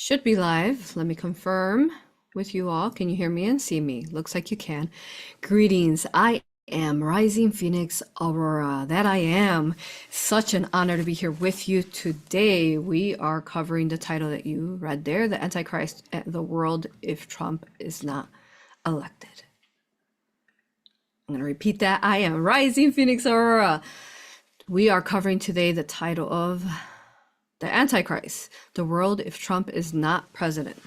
Should be live. Let me confirm with you all. Can you hear me and see me? Looks like you can. Greetings. I am Rising Phoenix Aurora. That I am. Such an honor to be here with you today. We are covering the title that you read there, The Antichrist and the World if Trump is not elected. I'm going to repeat that. I am Rising Phoenix Aurora. We are covering today the title of The Antichrist, the world if Trump is not president,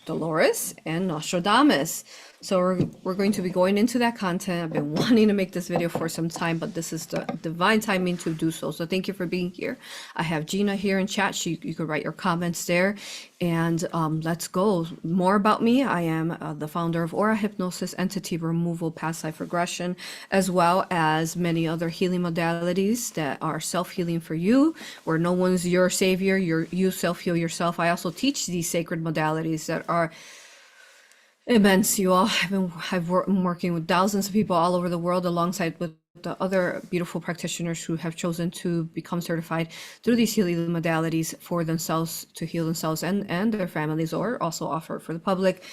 Dolores and Nostradamus. So we're going to be going into that content. I've been wanting to make this video for some time, but this is the divine timing to do so. So thank you for being here. I have Gina here in chat. You could write your comments there. And let's go. More about me. I am the founder of A.U.R.A Hypnosis, Entity Removal, Past Life Regression, as well as many other healing modalities that are self-healing for you, where no one's your savior. You self-heal yourself. I also teach these sacred modalities that are immense, you all. I've been working with thousands of people all over the world, alongside with the other beautiful practitioners who have chosen to become certified through these healing modalities for themselves, to heal themselves and their families, or also offer it for the public,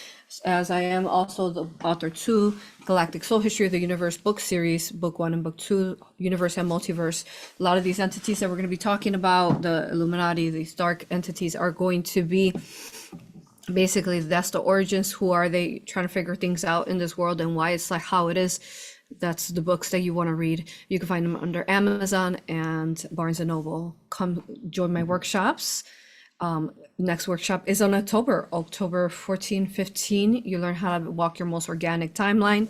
as I am also the author to Galactic History of the Universe book series, book 1 and book 2, Universe and Multiverse. A lot of these entities that we're going to be talking about, the Illuminati, these dark entities, are going to be basically, that's the origins. Who are they? Trying to figure things out in this world and why it's like how it is. That's the books that you want to read. You can find them under Amazon and Barnes and Noble. Come join my workshops. Next workshop is on October 14, 15. You learn how to walk your most organic timeline.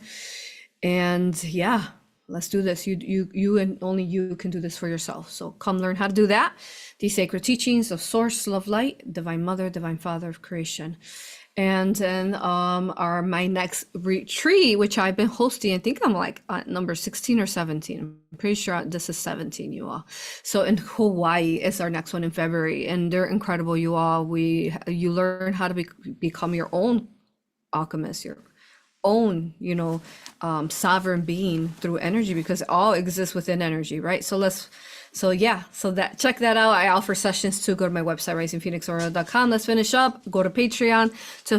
And yeah, let's do this. You and only you can do this for yourself. So come learn how to do that. These sacred teachings of Source, Love, Light, Divine Mother, Divine Father of Creation. And then my next retreat, which I've been hosting, I think I'm like at number 16 or 17. I'm pretty sure this is 17, you all. So in Hawaii is our next one in February, and they're incredible, you all. You learn how to become your own alchemist, your own, sovereign being through energy, because it all exists within energy, right? So check that out. I offer sessions too. Go to my website, risingphoenixaurora.com. Let's finish up. Go to Patreon to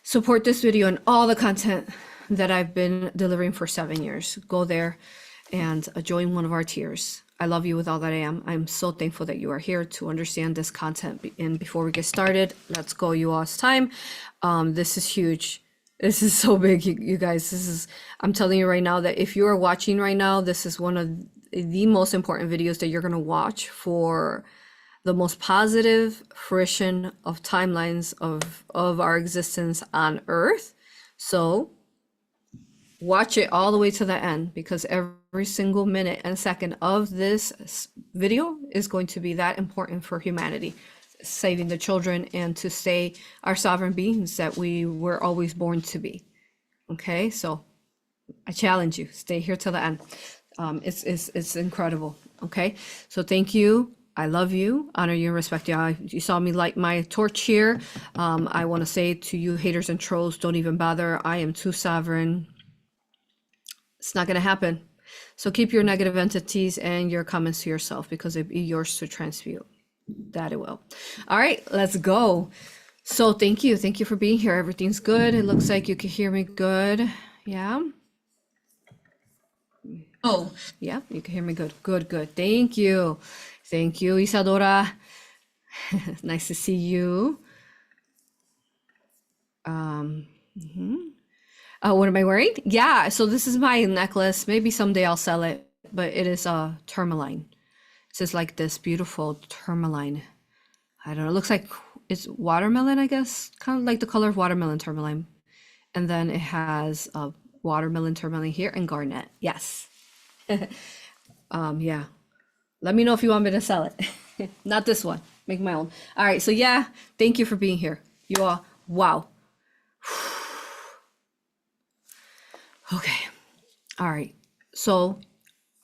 support this video and all the content that I've been delivering for 7 years. Go there and join one of our tiers. I love you with all that I am. I'm so thankful that you are here to understand this content. And before we get started, let's go, you all's time. This is huge. This is so big, you guys. I'm telling you right now that if you are watching right now, this is one of the most important videos that you're going to watch for the most positive fruition of timelines of our existence on Earth. So watch it all the way to the end, because every single minute and second of this video is going to be that important for humanity, saving the children and to stay our sovereign beings that we were always born to be. Okay, so I challenge you, stay here till the end. It's incredible. Okay, so thank you. I love you, honor you, and respect you. You saw me light my torch here. I want to say to you haters and trolls, don't even bother. I am too sovereign. It's not going to happen. So keep your negative entities and your comments to yourself, because it'll be yours to transmute. That it will. All right, let's go. So thank you for being here. Everything's good. It looks like you can hear me good. Yeah. Oh, yeah, you can hear me good. Good. Thank you, Isadora. Nice to see you. What am I wearing? Yeah, so this is my necklace. Maybe someday I'll sell it, but it is tourmaline. It says like this beautiful tourmaline. I don't know. It looks like it's watermelon, I guess. Kind of like the color of watermelon tourmaline. And then it has a watermelon tourmaline here and garnet. Yes. Yeah. Let me know if you want me to sell it. Not this one. Make my own. All right. So yeah, thank you for being here. You all. Wow. Okay. All right. So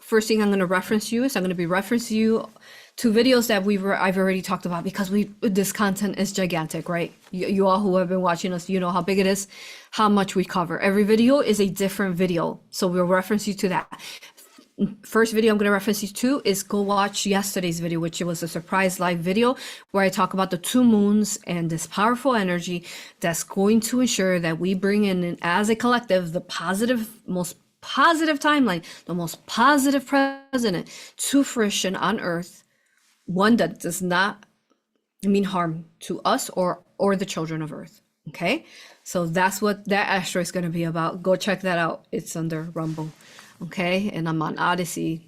first thing I'm going to reference you is I'm going to be referencing you to videos that I've already talked about, because this content is gigantic, right? You all who have been watching us, you know how big it is, how much we cover. Every video is a different video, so we'll reference you to that. first video I'm going to reference you to is go watch yesterday's video, which was a surprise live video where I talk about the two moons and this powerful energy that's going to ensure that we bring in as a collective the positive, most positive timeline, the most positive president to fruition on Earth, one that does not mean harm to us or the children of Earth. Okay, so that's what that asteroid is going to be about. Go check that out. It's under Rumble. Okay, and I'm on Odyssey.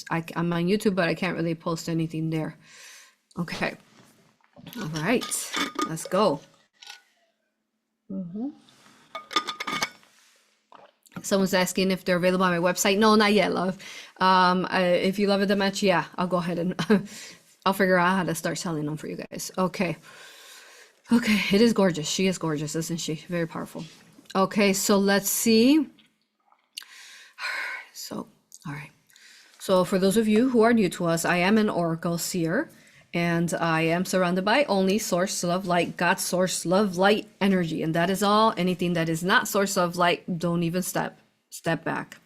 I'm on YouTube, but I can't really post anything there. Okay, all right, let's go. Someone's asking if they're available on my website. No, not yet, love. If you love it that much, yeah, I'll go ahead and I'll figure out how to start selling them for you guys. Okay. Okay, it is gorgeous. She is gorgeous, isn't she? Very powerful. Okay, so let's see. So, all right. So for those of you who are new to us, I am an oracle seer, and I am surrounded by only source, love, light, God, source, love, light, energy. And that is all. Anything that is not source of light, don't even step back.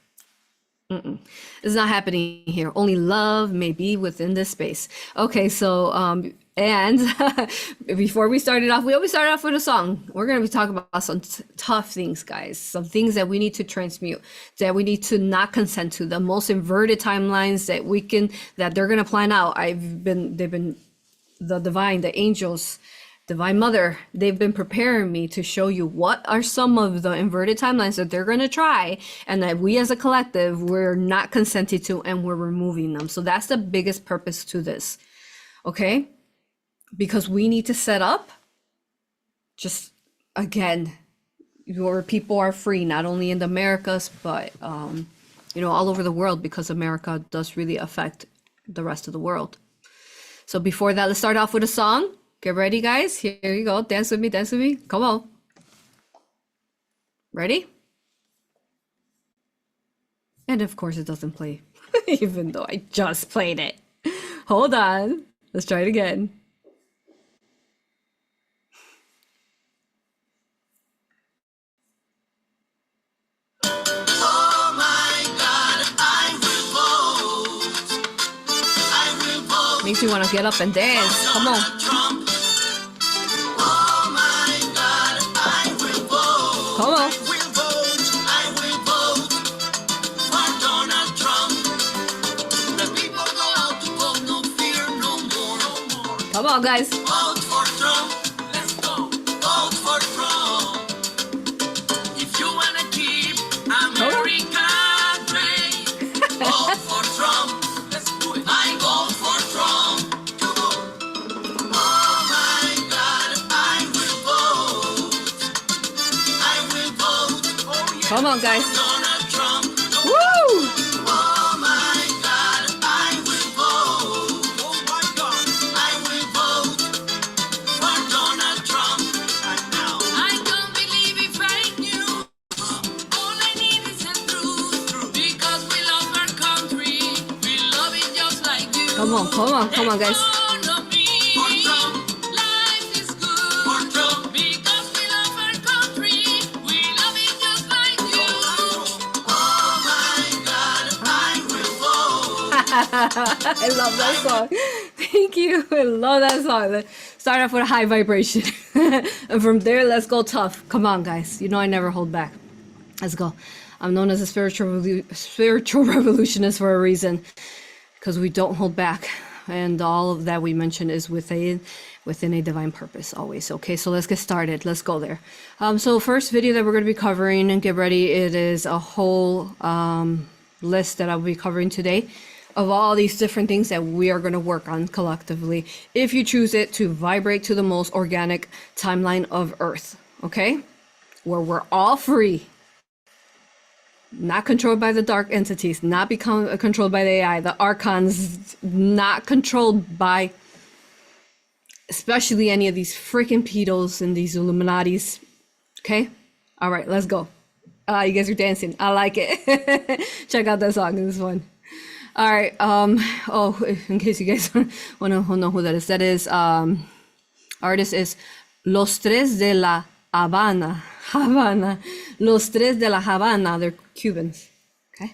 It's not happening here. Only love may be within this space. Okay, so and before we started off, we always start off with a song. We're going to be talking about some tough things, guys. Some things that we need to transmute, that we need to not consent to. The most inverted timelines that they're going to plan out. They've been the divine, the angels, Divine Mother, they've been preparing me to show you what are some of the inverted timelines that they're going to try, and that we as a collective, we're not consented to, and we're removing them. So that's the biggest purpose to this, okay? Because we need to set up, just again, your people are free, not only in the Americas, but all over the world, because America does really affect the rest of the world. So before that, let's start off with a song. Get ready, guys. Here you go. Dance with me, dance with me. Come on. Ready? And of course it doesn't play, even though I just played it. Hold on. Let's try it again. Oh my God, I will vote. Makes you want to get up and dance. Come on. Come on. I will vote for Donald Trump. The people go out to vote, no fear, no more. Come on, guys. Vote for Trump. Let's go. Vote for Trump. If you want to keep America great, vote for Trump. Let's do it. I vote for Trump. Oh my God, I will vote. Come on, guys. Donald Trump. Woo! Oh my God, I will vote. Oh my God, I will vote for Donald Trump. I don't believe in fake news. All I need is the truth. Because we love our country. We love it just like you. Come on, guys. I love that song. Thank you. I love that song. Start off with a high vibration. And from there, let's go tough. Come on, guys. You know I never hold back. Let's go. I'm known as a spiritual revolutionist for a reason. Because we don't hold back. And all of that we mentioned is within a divine purpose always. Okay, so let's get started. Let's go there. So first video that we're going to be covering, and get ready, it is a whole list that I'll be covering today of all these different things that we are going to work on collectively, if you choose it, to vibrate to the most organic timeline of Earth, okay? Where we're all free, not controlled by the dark entities, not become controlled by the AI, the archons, not controlled by especially any of these freaking pedos and these Illuminatis, okay? All right, let's go. You guys are dancing. I like it. Check out that song. This one. All right. Oh, in case you guys want to know who that is, artist is Los Tres de la Habana. Los Tres de la Habana. They're Cubans. Okay.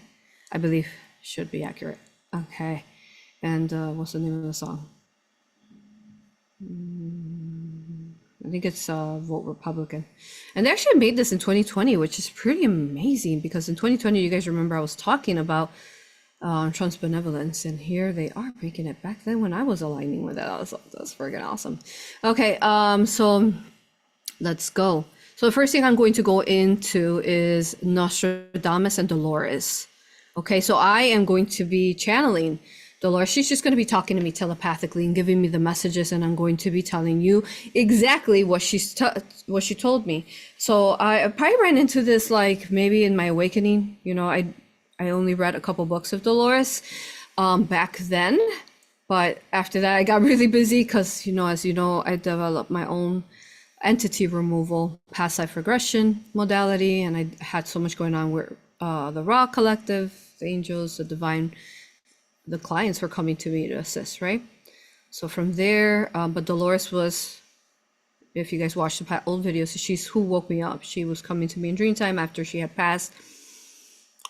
I believe should be accurate. Okay. And what's the name of the song? I think it's Vote Republican. And they actually made this in 2020, which is pretty amazing because in 2020, you guys remember I was talking about Trump's benevolence, and here they are making it back then when I was aligning with it. That's friggin' awesome. Okay, so let's go. So the first thing I'm going to go into is Nostradamus and Dolores. Okay, so I am going to be channeling Dolores. She's just going to be talking to me telepathically and giving me the messages, and I'm going to be telling you exactly what what she told me. So I probably ran into this like maybe in my awakening. You know, I only read a couple books of Dolores back then, but after that I got really busy because, you know, as you know, I developed my own entity removal, past life regression modality, and I had so much going on with the A.U.R.A collective, the angels, the divine, the clients were coming to me to assist, right? So from there, but Dolores was, if you guys watched the old videos, she's who woke me up. She was coming to me in dream time after she had passed.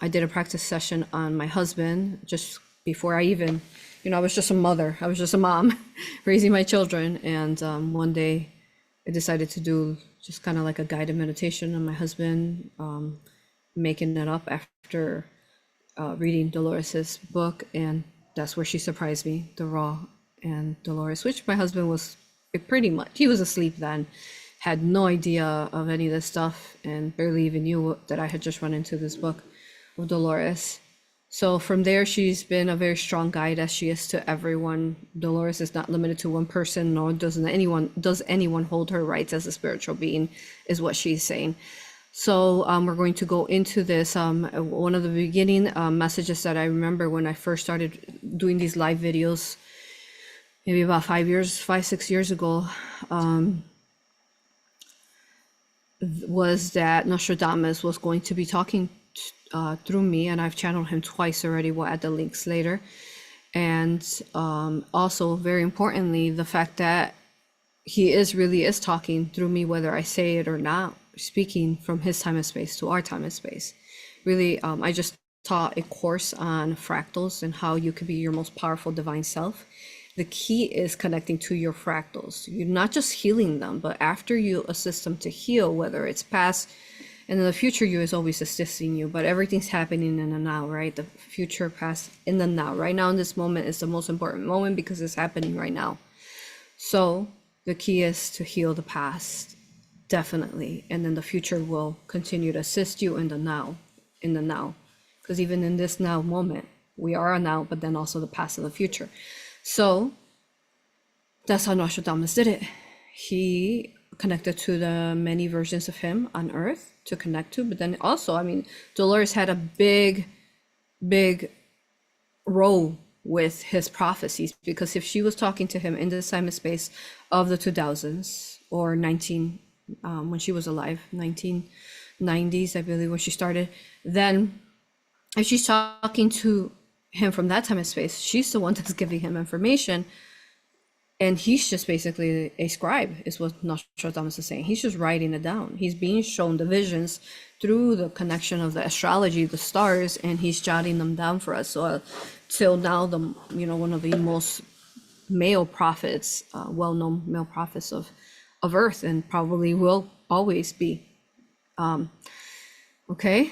I did a practice session on my husband just before I even, you know, I was just a mother. I was just a mom raising my children. And one day I decided to do just kind of like a guided meditation on my husband, making it up after reading Dolores's book. And that's where she surprised me, the A.U.R.A and Dolores, which my husband was pretty much, he was asleep then, had no idea of any of this stuff and barely even knew that I had just run into this book of Dolores. So from there, she's been a very strong guide, as she is to everyone. Dolores is not limited to one person, nor does anyone hold her rights as a spiritual being, is what she's saying. So we're going to go into this. One of the beginning messages that I remember when I first started doing these live videos, maybe about 5, 6 years ago, was that Nostradamus was going to be talking through me, and I've channeled him twice already. We'll add the links later. And also, very importantly, the fact that he really is talking through me, whether I say it or not, speaking from his time and space to our time and space. Really, I just taught a course on fractals and how you could be your most powerful divine self. The key is connecting to your fractals. You're not just healing them, but after you assist them to heal, whether it's past, and in the future, you is always assisting you, but everything's happening in the now, right? The future, past, in the now. Right now, in this moment is the most important moment because it's happening right now. So the key is to heal the past, definitely. And then the future will continue to assist you in the now, Because even in this now moment, we are a now, but then also the past and the future. So that's how Nostradamus did it. He connected to the many versions of him on Earth to connect to, but then also, I mean, Dolores had a big role with his prophecies, because if she was talking to him in the time and space of the 2000s or when she was alive, 1990s, I believe, when she started, then if she's talking to him from that time and space, she's the one that's giving him information. And he's just basically a scribe, is what Nostradamus is saying. He's just writing it down. He's being shown the visions through the connection of the astrology, the stars, and he's jotting them down for us. So till now, one of the most male prophets, well-known male prophets of Earth, and probably will always be. Okay.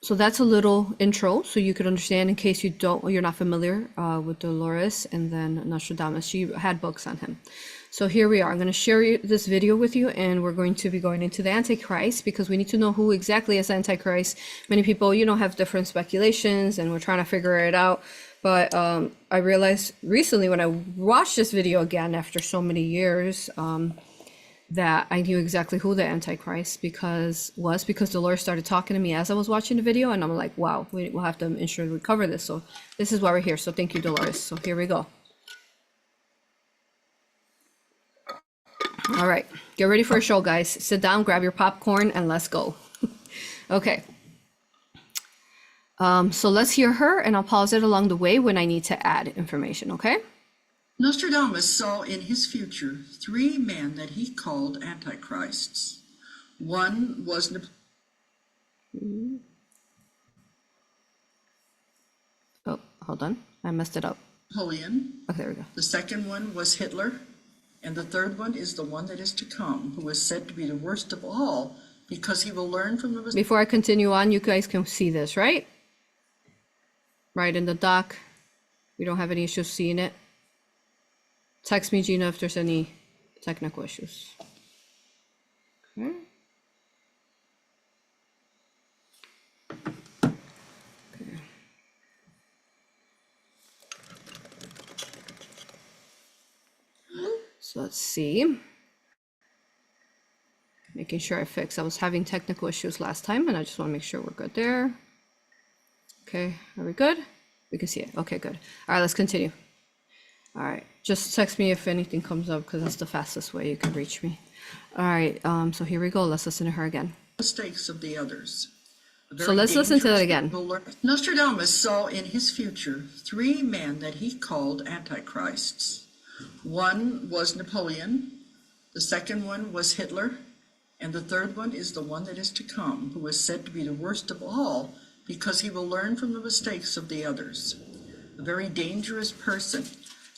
So that's a little intro, so you could understand in case you're not familiar with Dolores and then Nostradamus. She had books on him. So here we are. I'm going to share this video with you, and we're going to be going into the Antichrist, because we need to know who exactly is Antichrist. Many people, have different speculations, and we're trying to figure it out. But I realized recently when I watched this video again after so many years, that I knew exactly who the Antichrist because Dolores started talking to me as I was watching the video, and I'm like, wow, we'll have to ensure we cover this. So this is why we're here. So thank you, Dolores. So here we go. All right, get ready for a show, guys. Sit down, grab your popcorn, and let's go. Okay. So let's hear her, and I'll pause it along the way when I need to add information, okay? Nostradamus saw in his future 3 men that he called antichrists. One was hold on. I messed it up. Napoleon. Okay, there we go. The second one was Hitler. And the third one is the one that is to come, who is said to be the worst of all, because he will learn from the mistakes. Before I continue on, you guys can see this, right? Right in the doc. We don't have any issues seeing it. Text me, Gina, if there's any technical issues. Okay. So let's see. Making sure I fix. I was having technical issues last time, and I just want to make sure we're good there. Okay, are we good? We can see it. Okay, good. All right, let's continue. All right, just text me if anything comes up, because that's the fastest way you can reach me. All right, so here we go. Let's listen to her again. Mistakes of the others. So let's listen to that again. Nostradamus saw in his future 3 men that he called antichrists. One was Napoleon, the second one was Hitler, and the third one is the one that is to come, who is said to be the worst of all, because he will learn from the mistakes of the others. A very dangerous person.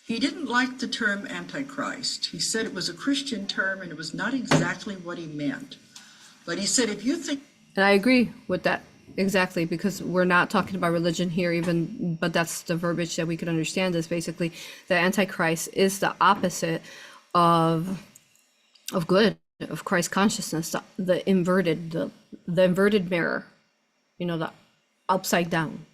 He didn't like the term Antichrist. He said it was a Christian term and it was not exactly what he meant. But he said, if you think... And I agree with that, exactly, because we're not talking about religion here even, but that's the verbiage that we could understand is basically the Antichrist is the opposite of good, of Christ consciousness, the inverted, the inverted mirror, you know, the upside down,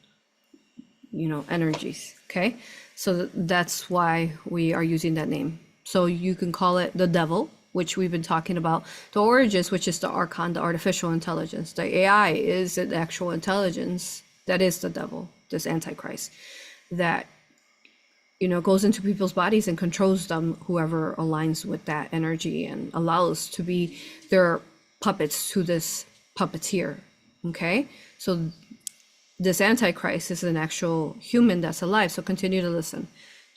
you know, energies. Okay, so that's why we are using that name. So you can call it the devil, which we've been talking about, the origins, which is the archon, the artificial intelligence. The AI is an actual intelligence that is the devil, this Antichrist, that, you know, goes into people's bodies and controls them, whoever aligns with that energy, and allows to be their puppets to this puppeteer. Okay, so this Antichrist is an actual human that's alive. So continue to listen. Do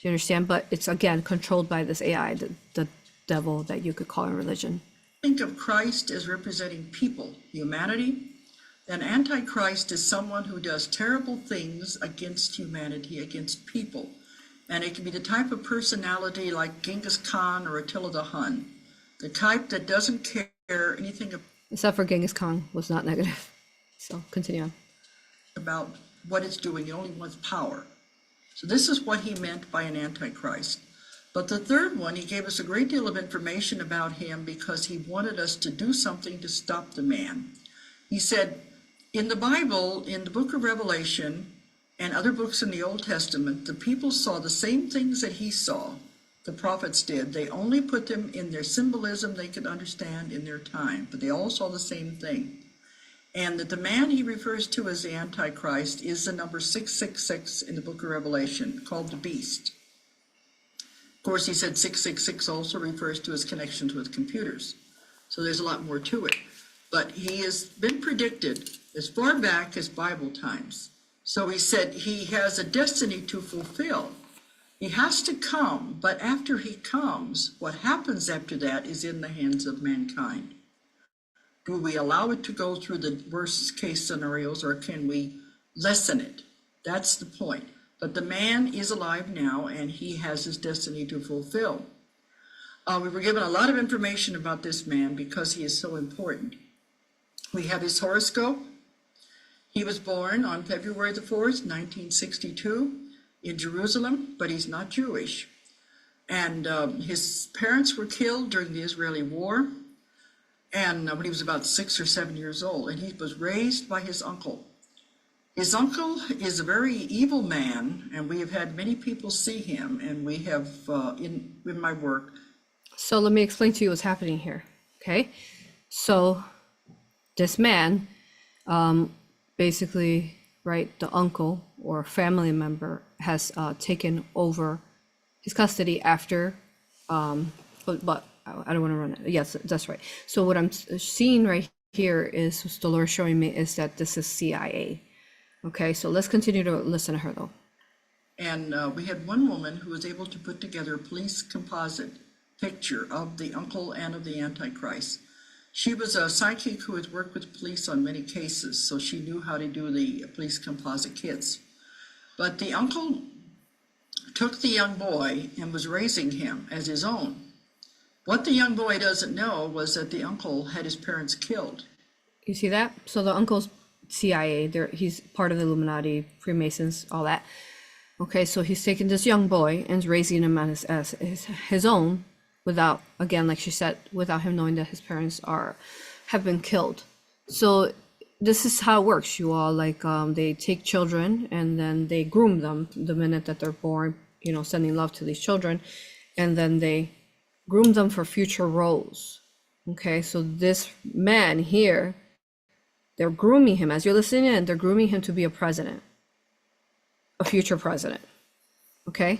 you understand? But it's again controlled by this AI, the devil that you could call in religion. Think of Christ as representing people, humanity. Then Antichrist is someone who does terrible things against humanity, against people. And it can be the type of personality like Genghis Khan or Attila the Hun, the type that doesn't care anything Except for Genghis Khan was not negative. So continue on. About what it's doing. It only wants power. So this is what he meant by an Antichrist. But the third one, he gave us a great deal of information about him because he wanted us to do something to stop the man. He said, in the Bible, in the book of Revelation, and other books in the Old Testament, the people saw the same things that he saw, the prophets did. They only put them in their symbolism they could understand in their time, but they all saw the same thing. And that the man he refers to as the Antichrist is the number 666 in the book of Revelation, called the beast. Of course, he said 666 also refers to his connections with computers. So there's a lot more to it. But he has been predicted as far back as Bible times. So he said he has a destiny to fulfill. He has to come, but after he comes, what happens after that is in the hands of mankind. Do we allow it to go through the worst case scenarios, or can we lessen it? That's the point. But the man is alive now, and he has his destiny to fulfill. We were given a lot of information about this man because he is so important. We have his horoscope. He was born on February the 4th, 1962 in Jerusalem, but he's not Jewish. And his parents were killed during the Israeli war, and when he was about 6 or 7 years old, and he was raised by his uncle. His uncle is a very evil man, and we have had many people see him, and we have, in my work. So let me explain to you what's happening here, okay? So this man, basically, right, the uncle or family member has taken over his custody after, but I don't want to run it. Yes, that's right. So what I'm seeing right here is, what Dolores showing me, is that this is CIA. Okay, so let's continue to listen to her though. And we had one woman who was able to put together a police composite picture of the uncle and of the Antichrist. She was a psychic who had worked with police on many cases, so she knew how to do the police composite kits. But the uncle took the young boy and was raising him as his own. What the young boy doesn't know was that the uncle had his parents killed. You see that? So the uncle's CIA, he's part of the Illuminati, Freemasons, all that. Okay, so he's taking this young boy and raising him as his own without, again, like she said, without him knowing that his parents have been killed. So this is how it works, you all. Like, they take children and then they groom them the minute that they're born, you know, sending love to these children, and then they groom them for future roles. Okay, so this man here, they're grooming him, as you're listening in, they're grooming him to be a president, a future president. Okay,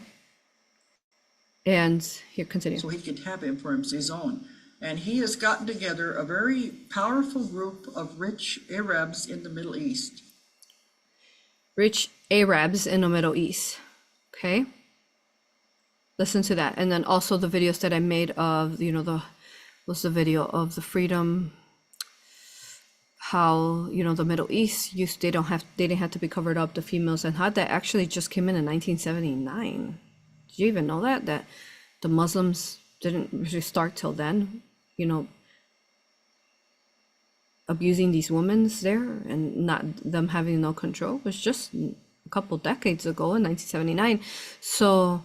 and here, continue. So he could have him for his own. And he has gotten together a very powerful group of rich Arabs in the Middle East. Rich Arabs in the Middle East. Okay, listen to that. And then also the videos that I made of, you know, what's the video of the freedom, how, you know, the Middle East they didn't have to be covered up, the females, and how that actually just came in 1979. Did you even know that the Muslims didn't really start till then, you know, abusing these women there and not them having no control? It was just a couple decades ago in 1979. So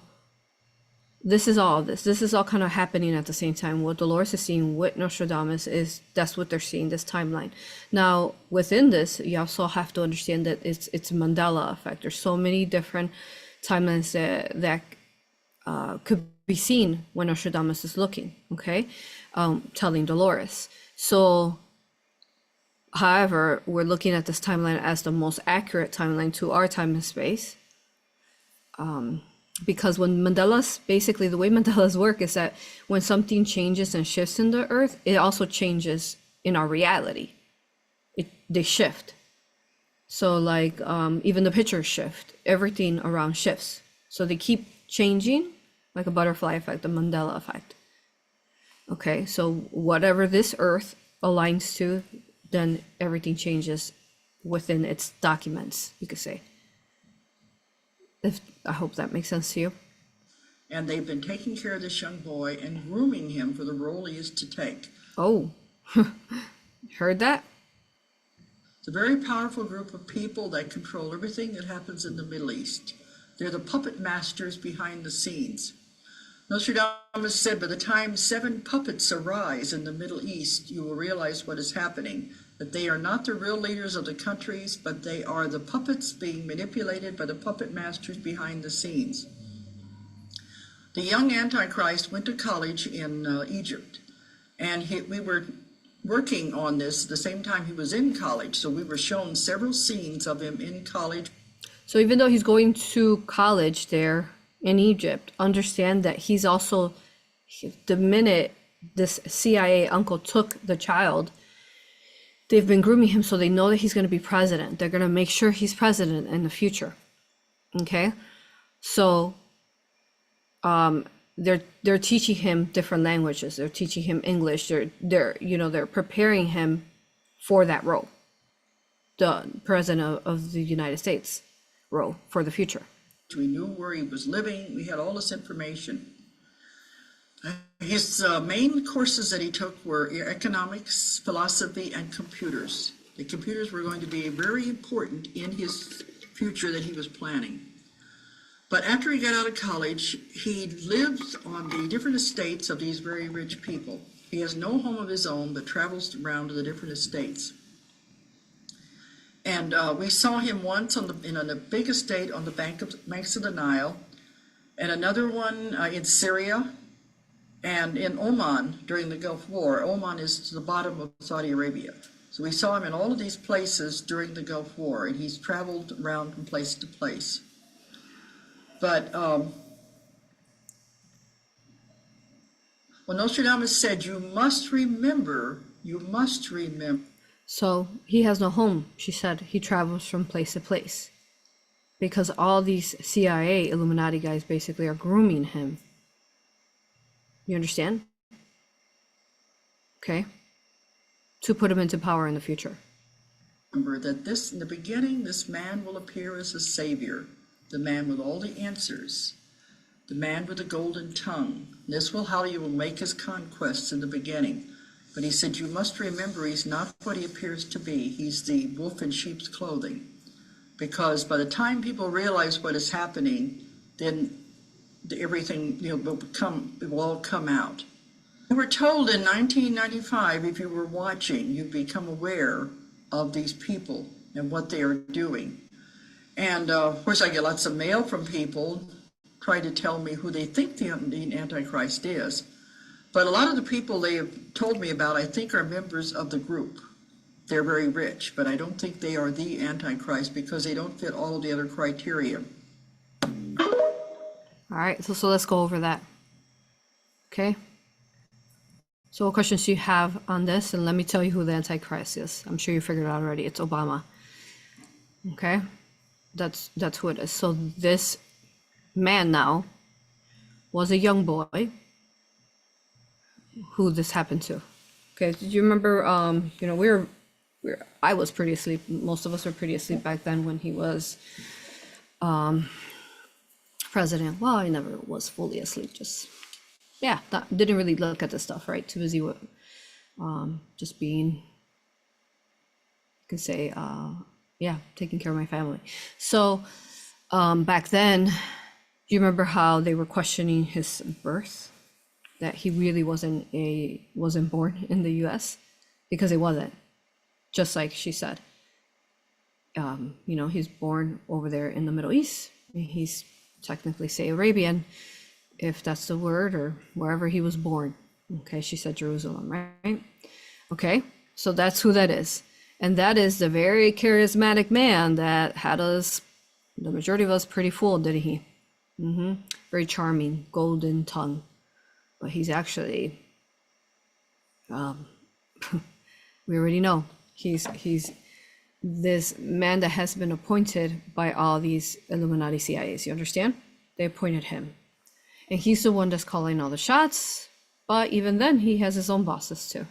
this is all kind of happening at the same time. What Dolores is seeing with Nostradamus that's what they're seeing, this timeline. Now, within this, you also have to understand that it's Mandela effect. There's so many different timelines that could be seen when Nostradamus is looking, okay, telling Dolores. So, however, we're looking at this timeline as the most accurate timeline to our time and space. Because when basically the way Mandela's work is that when something changes and shifts in the earth, it also changes in our reality. They shift. So like, even the pictures shift, everything around shifts. So they keep changing, like a butterfly effect, the Mandela effect. Okay, so whatever this earth aligns to, then everything changes within its documents, you could say. I hope that makes sense to you. And they've been taking care of this young boy and grooming him for the role he is to take. Oh, heard that? It's a very powerful group of people that control everything that happens in the Middle East. They're the puppet masters behind the scenes. Nostradamus said, by the time 7 puppets arise in the Middle East, you will realize what is happening, that they are not the real leaders of the countries, but they are the puppets being manipulated by the puppet masters behind the scenes. The young Antichrist went to college in Egypt, and we were working on this the same time he was in college, so we were shown several scenes of him in college. So even though he's going to college there in Egypt, understand that he's also, the minute this CIA uncle took the child, they've been grooming him so they know that he's going to be president. They're going to make sure he's president in the future. Okay, so they're teaching him different languages. They're teaching him English. They're preparing him for that role, the president of the United States role for the future. We knew where he was living. We had all this information. His main courses that he took were economics, philosophy, and computers. The computers were going to be very important in his future that he was planning. But after he got out of college, he lived on the different estates of these very rich people. He has no home of his own, but travels around to the different estates. And we saw him once in a big estate on the banks of the Nile, and another one in Syria, and in Oman during the Gulf War. Oman is to the bottom of Saudi Arabia. So we saw him in all of these places during the Gulf War, and he's traveled around from place to place. But when Nostradamus said, you must remember. So he has no home, she said. He travels from place to place because all these CIA Illuminati guys basically are grooming him. You understand? Okay. To put him into power in the future. Remember that in the beginning, this man will appear as a savior. the man with all the answers, the man with the golden tongue. This will how he will make his conquests in the beginning. But he said, you must remember he's not what he appears to be. He's the wolf in sheep's clothing. Because by the time people realize what is happening, then everything will all come out. We were told in 1995, if you were watching, you'd become aware of these people and what they are doing. And of course, I get lots of mail from people trying to tell me who they think the Antichrist is. But a lot of the people they have told me about, I think, are members of the group. They're very rich, but I don't think they are the Antichrist because they don't fit all of the other criteria. All right, so let's go over that. Okay. So what questions do you have on this? And let me tell you who the Antichrist is. I'm sure you figured it out already. It's Obama. Okay. That's who it is. So this man now was a young boy who this happened to. Okay. Did you remember, I was pretty asleep. Most of us were pretty asleep back then when he was president. Well, I never was fully asleep, didn't really look at this stuff, right? Too busy with just being, you can say, taking care of my family. So back then, do you remember how they were questioning his birth? That he really wasn't born in the US? Because he wasn't, just like she said. He's born over there in the Middle East. He's technically, say, Arabian, if that's the word, or wherever he was born. Okay, she said Jerusalem, right? Okay, so that's who that is. And that is the very charismatic man that had us, the majority of us, pretty fooled, didn't he? Very charming, golden tongue. But he's actually, we already know, he's this man that has been appointed by all these Illuminati CIAs, you understand? They appointed him. And he's the one that's calling all the shots, but even then he has his own bosses too.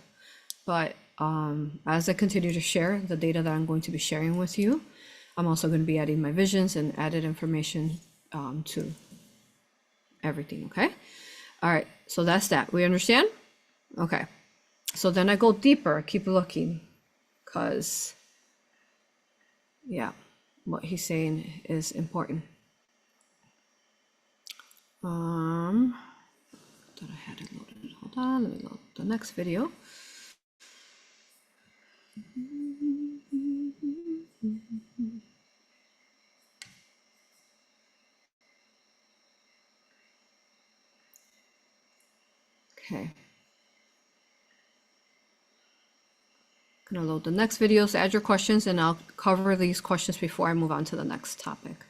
But as I continue to share the data that I'm going to be sharing with you, I'm also going to be adding my visions and added information to everything, okay? All right, so that's that. We understand? Okay. So then I go deeper, keep looking, because, what he's saying is important. Thought I had it loaded. Hold on, let me load the next video. Okay. Gonna load the next video, so add your questions and I'll cover these questions before I move on to the next topic.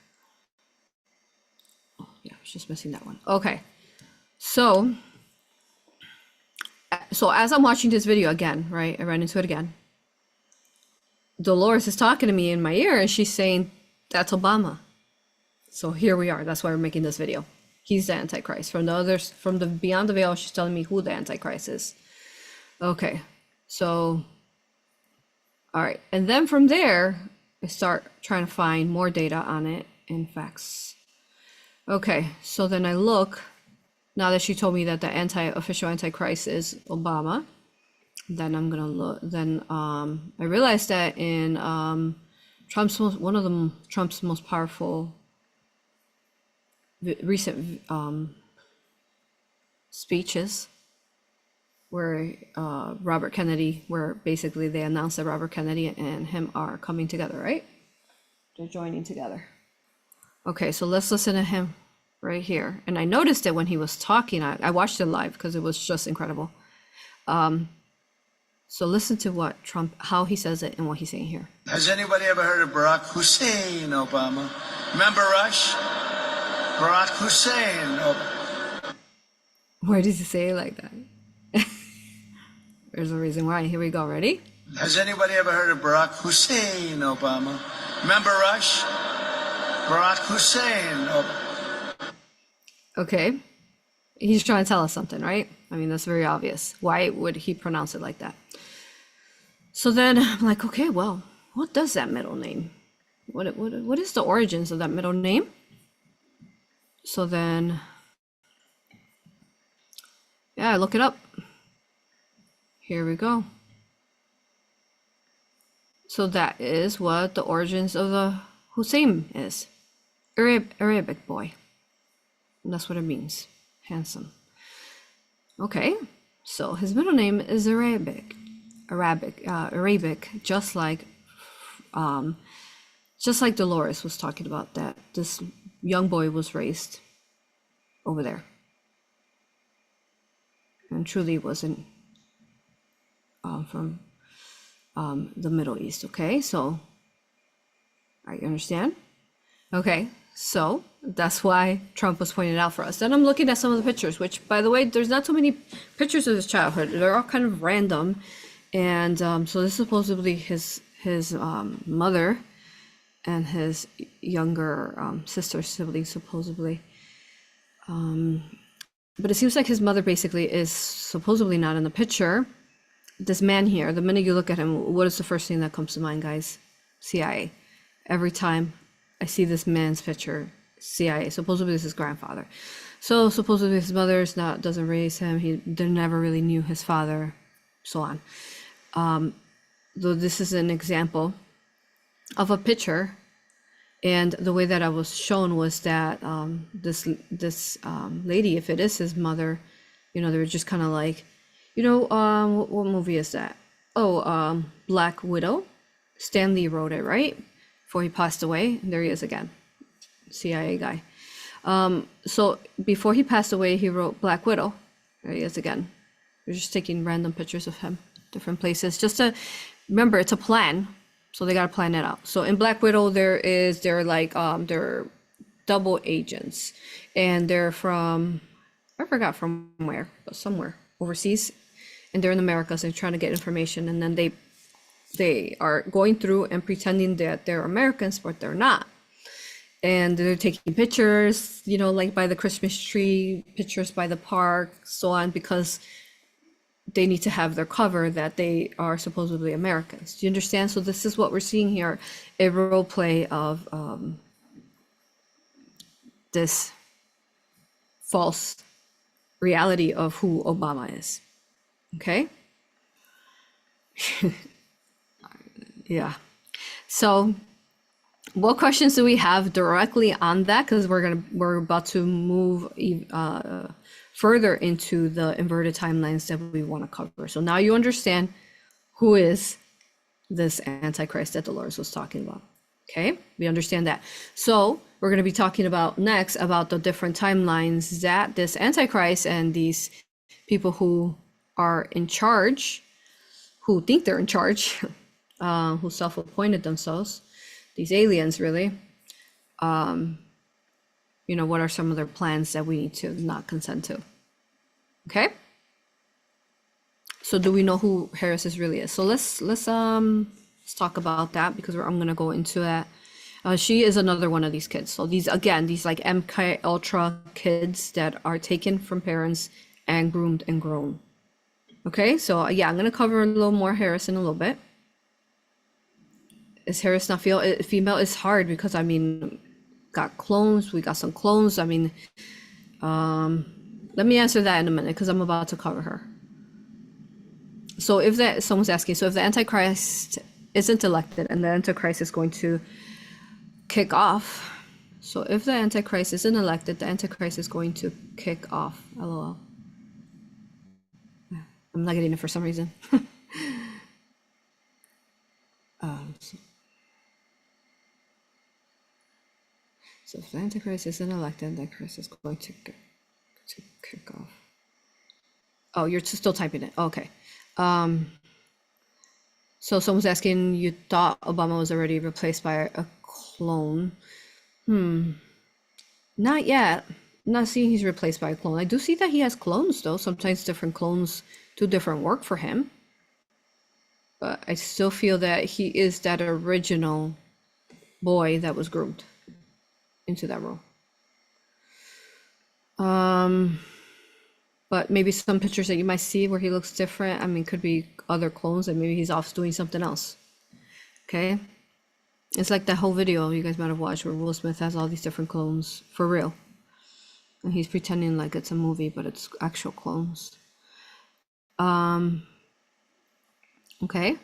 Oh yeah, I was just missing that one. Okay, so as I'm watching this video again, right, I ran into it again. Dolores is talking to me in my ear and she's saying, that's Obama. So here we are, that's why we're making this video. He's the Antichrist. From the Beyond the Veil, she's telling me who the Antichrist is. Okay, so, all right. And then from there, I start trying to find more data on it and facts. Okay, so then I look, now that she told me that the official Antichrist is Obama, then I'm gonna look, then I realized that in one of Trump's most powerful recent speeches where Robert Kennedy, where basically they announced that Robert Kennedy and him are coming together, right? They're joining together. Okay, so let's listen to him right here. And I noticed it when he was talking. I watched it live because it was just incredible. So listen to what Trump, how he says it and what he's saying here. Has anybody ever heard of Barack Hussein Obama? Remember Rush? Barack Hussein Obama. Why does he say it like that? There's a reason why. Here we go. Ready? Has anybody ever heard of Barack Hussein Obama? Remember Rush? Barack Hussein Obama. Okay. He's trying to tell us something, right? I mean, that's very obvious. Why would he pronounce it like that? So then I'm like, okay, well, what does that middle name? What is the origins of that middle name? So then, yeah, look it up. Here we go. So that is what the origins of the Hussein is. Arabic boy. And that's what it means. Handsome. Okay. So his middle name is Arabic, just like Dolores was talking about, that this young boy was raised over there and truly wasn't from the Middle East. Okay, so I understand. Okay, so that's why Trump was pointing it out for us. Then I'm looking at some of the pictures, which, by the way, there's not so many pictures of his childhood. They're all kind of random. And so this is supposedly his mother and his younger sister sibling, supposedly. But it seems like his mother basically is supposedly not in the picture. This man here, the minute you look at him, what is the first thing that comes to mind, guys? CIA. Every time I see this man's picture, CIA. Supposedly this is his grandfather. So supposedly his mother doesn't raise him. They never really knew his father, so on. Though this is an example of a picture, and the way that I was shown was that this lady, if it is his mother, they were just kind of like, what movie is that? Oh, Black Widow. Stan Lee wrote it, right? Before he passed away. There he is again, CIA guy. So before he passed away, he wrote Black Widow. There he is again. We're just taking random pictures of him, different places, just to remember it's a plan. So they gotta plan it out. So in Black Widow, they're double agents, and they're from, I forgot from where, but somewhere overseas, and they're in America, so they're trying to get information, and then they are going through and pretending that they're Americans, but they're not. And they're taking pictures, like by the Christmas tree, pictures by the park, so on, because they need to have their cover that they are supposedly Americans. Do you understand? So this is what we're seeing here, a role play of this false reality of who Obama is. Okay? Yeah. So what questions do we have directly on that? Because we're about to move further into the inverted timelines that we want to cover. So now you understand who is this Antichrist that Dolores was talking about. Okay, we understand that. So we're going to be talking about next about the different timelines that this Antichrist and these people who are in charge, who think they're in charge, who self-appointed themselves, these aliens really, what are some of their plans that we need to not consent to? Okay. So do we know who Harris really is? So let's talk about that, because I'm gonna go into that. She is another one of these kids. So these like MK Ultra kids that are taken from parents and groomed and grown. Okay, so yeah, I'm gonna cover a little more Harris in a little bit. Is Harris not female? It's hard because got clones. We got some clones. Let me answer that in a minute, because I'm about to cover her. So someone's asking, so if the Antichrist isn't elected and the Antichrist is going to kick off. So if the Antichrist isn't elected, the Antichrist is going to kick off. LOL. I'm not getting it for some reason. So if the Antichrist isn't elected, the Antichrist is going to kick off. Oh, you're still typing it. Okay. So someone's asking, you thought Obama was already replaced by a clone? Not yet. I'm not seeing he's replaced by a clone. I do see that he has clones though. Sometimes different clones do different work for him. But I still feel that he is that original boy that was groomed into that role. But maybe some pictures that you might see where he looks different, could be other clones, and maybe he's off doing something else. Okay, it's like that whole video you guys might have watched where Will Smith has all these different clones for real. And he's pretending like it's a movie, but it's actual clones. Okay.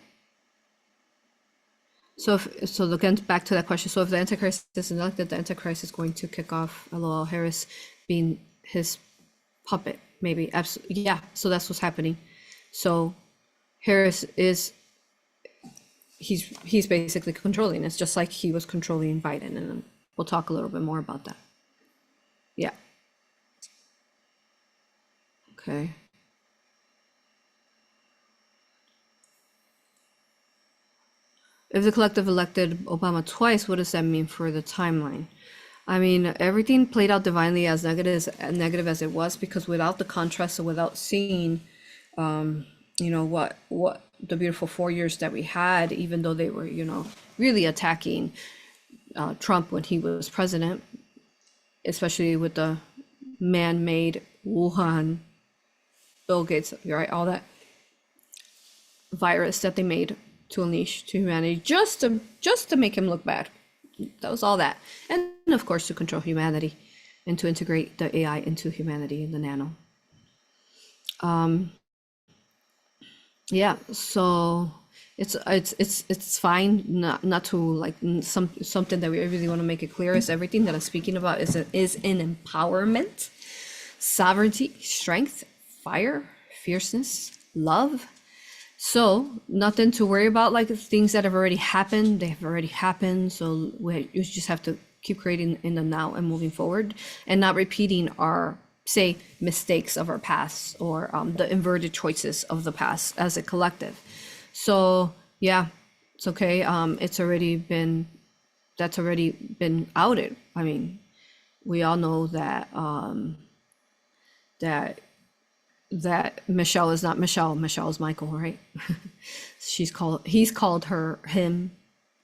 So again, back to that question. So if the Antichrist is elected, the Antichrist is going to kick off LOL Harris being his puppet, maybe. Absolutely. Yeah. So that's what's happening. So Harris is, he's basically controlling. It's just like he was controlling Biden, and we'll talk a little bit more about that. Yeah. Okay. If the collective elected Obama twice, what does that mean for the timeline? I mean, everything played out divinely as negative as it was, because without the contrast and without seeing, what the beautiful 4 years that we had, even though they were, really attacking Trump when he was president, especially with the man-made Wuhan, Bill Gates, right, all that virus that they made to unleash to humanity, just to make him look bad. That was all that. And of course to control humanity and to integrate the AI into humanity in the nano. Yeah, so it's fine not to like something that we really want to make it clear is everything that I'm speaking about is an empowerment, sovereignty, strength, fire, fierceness, love. So nothing to worry about, like things that have already happened, they have already happened. So you just have to keep creating in the now and moving forward and not repeating our, say, mistakes of our past or the inverted choices of the past as a collective. So yeah, it's okay. That's already been outed. I mean, we all know that that Michelle is not Michelle. Michelle is Michael, right? He's called him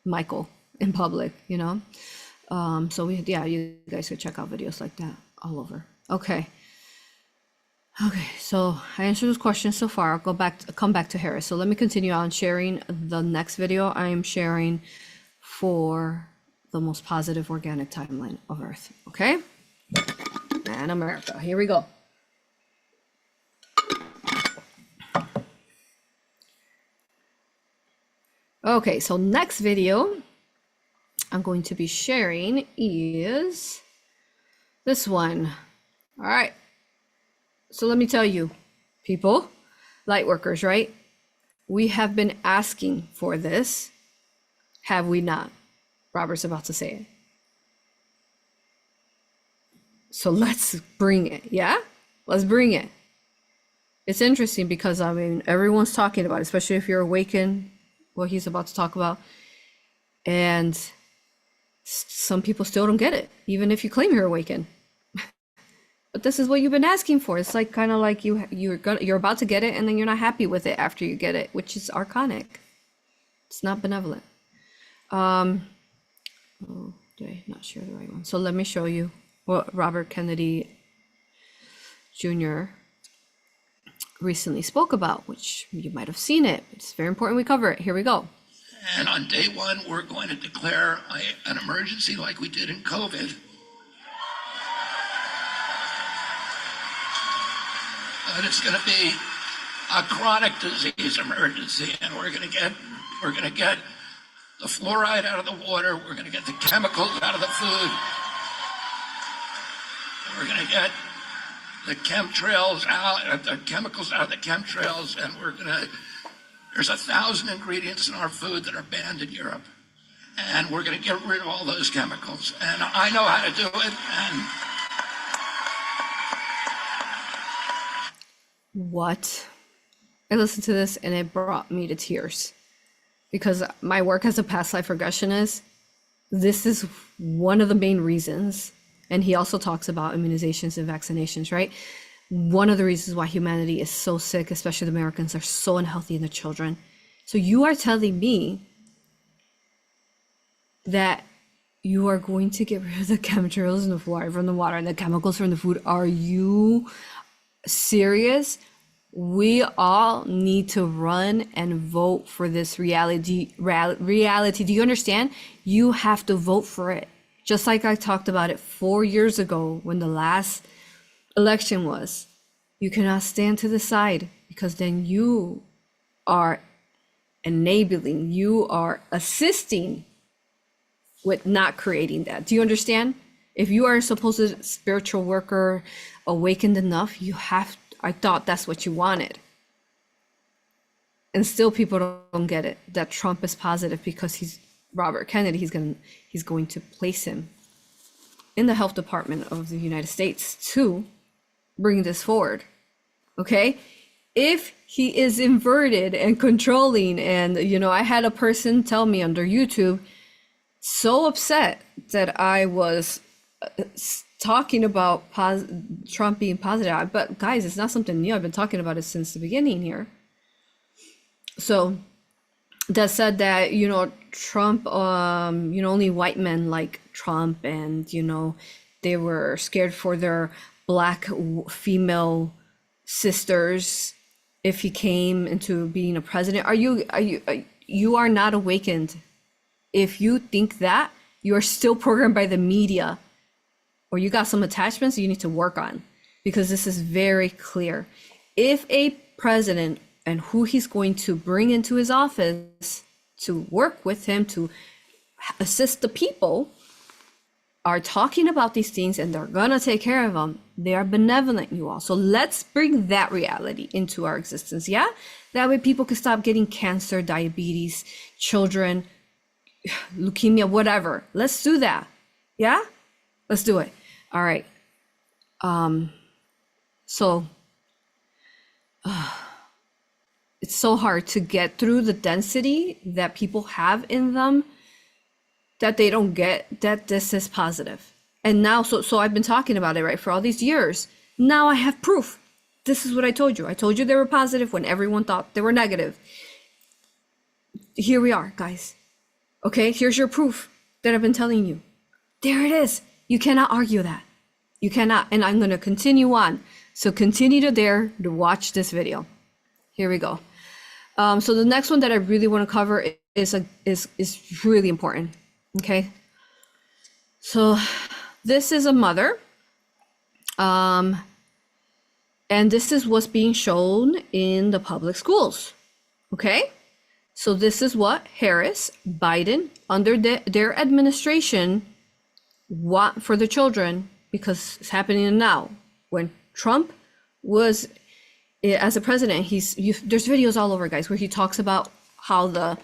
Michael in public, So you guys could check out videos like that all over. Okay, so I answered those questions so far. I'll come back to Harris. So let me continue on sharing the next video I am sharing for the most positive organic timeline of Earth, okay? And America, here we go. Okay, so next video I'm going to be sharing is this one. All right, so let me tell you, people, light workers, right? We have been asking for this, have we not? Robert's about to say it. So let's bring it, yeah? Let's bring it. It's interesting because, I mean, everyone's talking about it, especially if you're awakened, what he's about to talk about, and some people still don't get it, even if you claim you're awakened. But this is what you've been asking for. It's like kind of like you're about to get it, and then you're not happy with it after you get it, which is archonic. It's not benevolent. Oh, did I not share the right one? So let me show you what Robert Kennedy Jr. recently spoke about, which you might have seen it. It's very important we cover it. Here we go. And on day one, we're going to declare an emergency like we did in COVID. And it's going to be a chronic disease emergency, and we're going to get the fluoride out of the water. We're going to get the chemicals out of the food. We're going to get the chemtrails out, the chemicals out of the chemtrails, and there's 1,000 ingredients in our food that are banned in Europe. And we're going to get rid of all those chemicals. And I know how to do it. And what? I listened to this and it brought me to tears, because my work as a past life regressionist, this is one of the main reasons. And he also talks about immunizations and vaccinations, right? One of the reasons why humanity is so sick, especially the Americans, are so unhealthy in their children. So you are telling me that you are going to get rid of the chemtrails and the fluoride from the water and the chemicals from the food. Are you serious? We all need to run and vote for this reality. Do you understand? You have to vote for it. Just like I talked about it 4 years ago when the last election was. You cannot stand to the side, because then you are enabling, you are assisting with not creating that. Do you understand? If you are a supposed spiritual worker, awakened enough, you have, I thought that's what you wanted. And still people don't get it, that Trump is positive because he's Robert Kennedy. He's going to place him in the health department of the United States to bring this forward. Okay? If he is inverted and controlling, and I had a person tell me under YouTube, so upset that I was talking about Trump being positive. But guys, it's not something new. I've been talking about it since the beginning here. So that said that, Trump, only white men like Trump, and, they were scared for their black female sisters if he came into being a president. You are not awakened. If you think that, you are still programmed by the media, or you got some attachments you need to work on, because this is very clear. If a president and who he's going to bring into his office to work with him to assist the people are talking about these things and they're gonna take care of them, they are benevolent, you all. So let's bring that reality into our existence, yeah? That way people can stop getting cancer, diabetes, children, leukemia, whatever. Let's do that, yeah? Let's do it. All right. It's so hard to get through the density that people have in them, that they don't get that this is positive. And now, so I've been talking about it, right, for all these years. Now I have proof. This is what I told you. I told you they were positive when everyone thought they were negative. Here we are, guys. Okay, here's your proof that I've been telling you. There it is. You cannot argue that. You cannot. And I'm going to continue on. So continue to dare to watch this video. Here we go. So the next one that I really want to cover is really important. Okay. So this is a mother. And this is what's being shown in the public schools. Okay. So this is what Harris, Biden, under their administration want for the children, because it's happening now. When Trump was as a president, there's videos all over, guys, where he talks about how the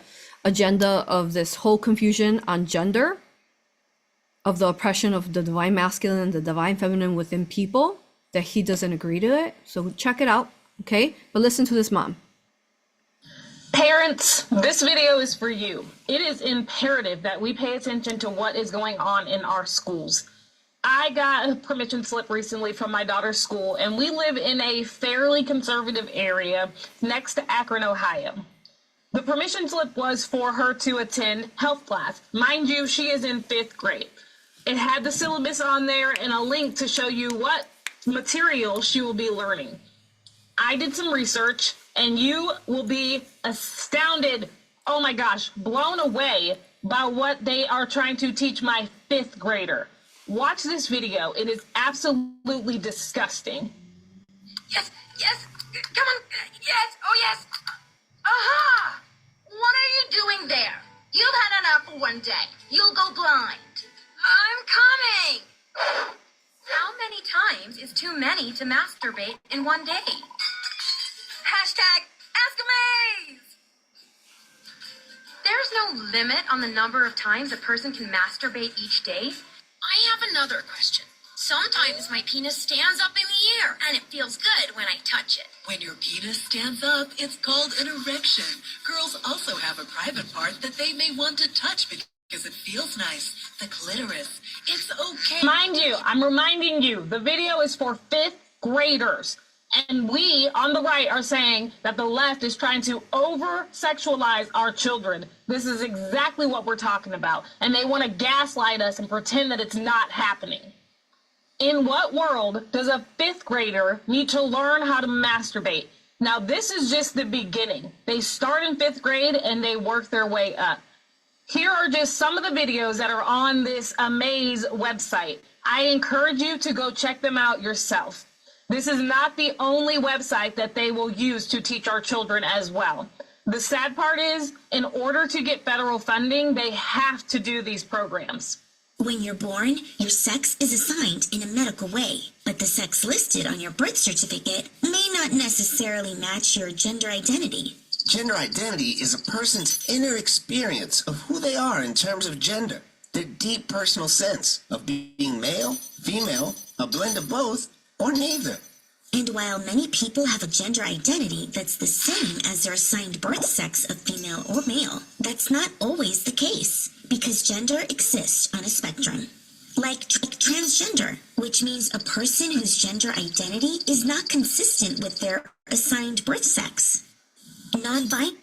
agenda of this whole confusion on gender, of the oppression of the divine masculine and the divine feminine within people, that he doesn't agree to it. So check it out, okay? But listen to this mom. Parents, this video is for you. It is imperative that we pay attention to what is going on in our schools. I got a permission slip recently from my daughter's school, and we live in a fairly conservative area next to Akron, Ohio. The permission slip was for her to attend health class. Mind you, she is in 5th grade. It had the syllabus on there and a link to show you what material she will be learning. I did some research, and you will be astounded, oh my gosh, blown away by what they are trying to teach my 5th grader. Watch this video. It is absolutely disgusting. Yes, yes, come on, yes, oh yes. Aha! What are you doing there? You've had enough for one day. You'll go blind. I'm coming! How many times is too many to masturbate in one day? Hashtag Ask-A-Maze! There's no limit on the number of times a person can masturbate each day. I have another question. Sometimes my penis stands up in the air, and it feels good when I touch it. When your penis stands up, it's called an erection. Girls also have a private part that they may want to touch because it feels nice. The clitoris. It's okay. Mind you, I'm reminding you, the video is for 5th graders. And we, on the right, are saying that the left is trying to over-sexualize our children. This is exactly what we're talking about. And they want to gaslight us and pretend that it's not happening. In what world does a 5th grader need to learn how to masturbate? Now, this is just the beginning. They start in 5th grade and they work their way up. Here are just some of the videos that are on this Amaze website. I encourage you to go check them out yourself. This is not the only website that they will use to teach our children as well. The sad part is, in order to get federal funding, they have to do these programs. When you're born, your sex is assigned in a medical way, but the sex listed on your birth certificate may not necessarily match your gender identity. Gender identity is a person's inner experience of who they are in terms of gender, their deep personal sense of being male, female, a blend of both, or neither. And while many people have a gender identity that's the same as their assigned birth sex of female or male, that's not always the case, because gender exists on a spectrum. Like transgender, which means a person whose gender identity is not consistent with their assigned birth sex. Non-binary.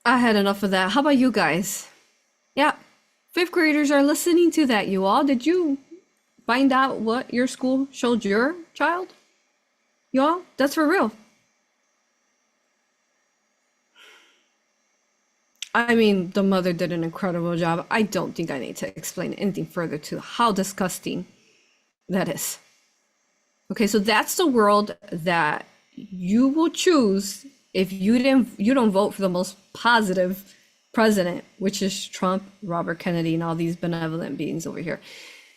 I had enough of that. How about you guys? Yeah, fifth graders are listening to that, you all. Did you find out what your school showed your child? Y'all, that's for real. I mean, the mother did an incredible job. I don't think I need to explain anything further to how disgusting that is. Okay, so that's the world that you will choose if you don't vote for the most positive president, which is Trump, Robert Kennedy, and all these benevolent beings over here.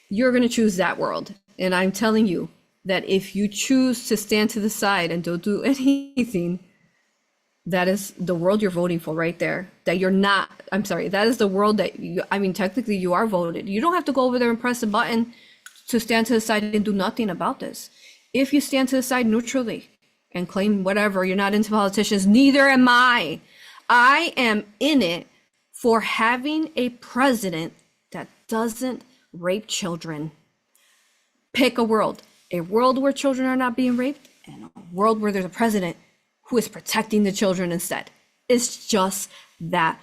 You're going to choose that world. And I'm telling you that if you choose to stand to the side and don't do anything, that is the world you're voting for right there. That you're not, I'm sorry, that is the world that you, I mean, technically you are voted. You don't have to go over there and press a button to stand to the side and do nothing about this. If you stand to the side neutrally and claim whatever, you're not into politicians, neither am I. I am in it for having a president that doesn't rape children. Pick a world where children are not being raped, and a world where there's a president who is protecting the children instead. It's just that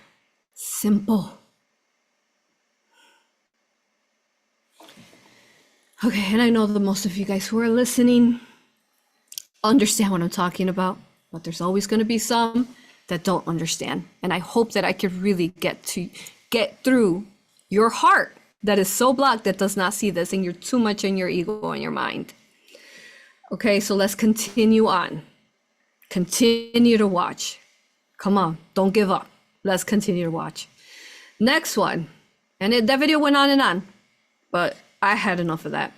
simple. Okay, and I know that most of you guys who are listening understand what I'm talking about, but there's always going to be some that don't understand. And I hope that I could really get through your heart that is so blocked that does not see this, and you're too much in your ego and your mind. Okay, so let's continue on. Continue to watch. Come on, don't give up. Let's continue to watch. Next one. And that video went on, but I had enough of that.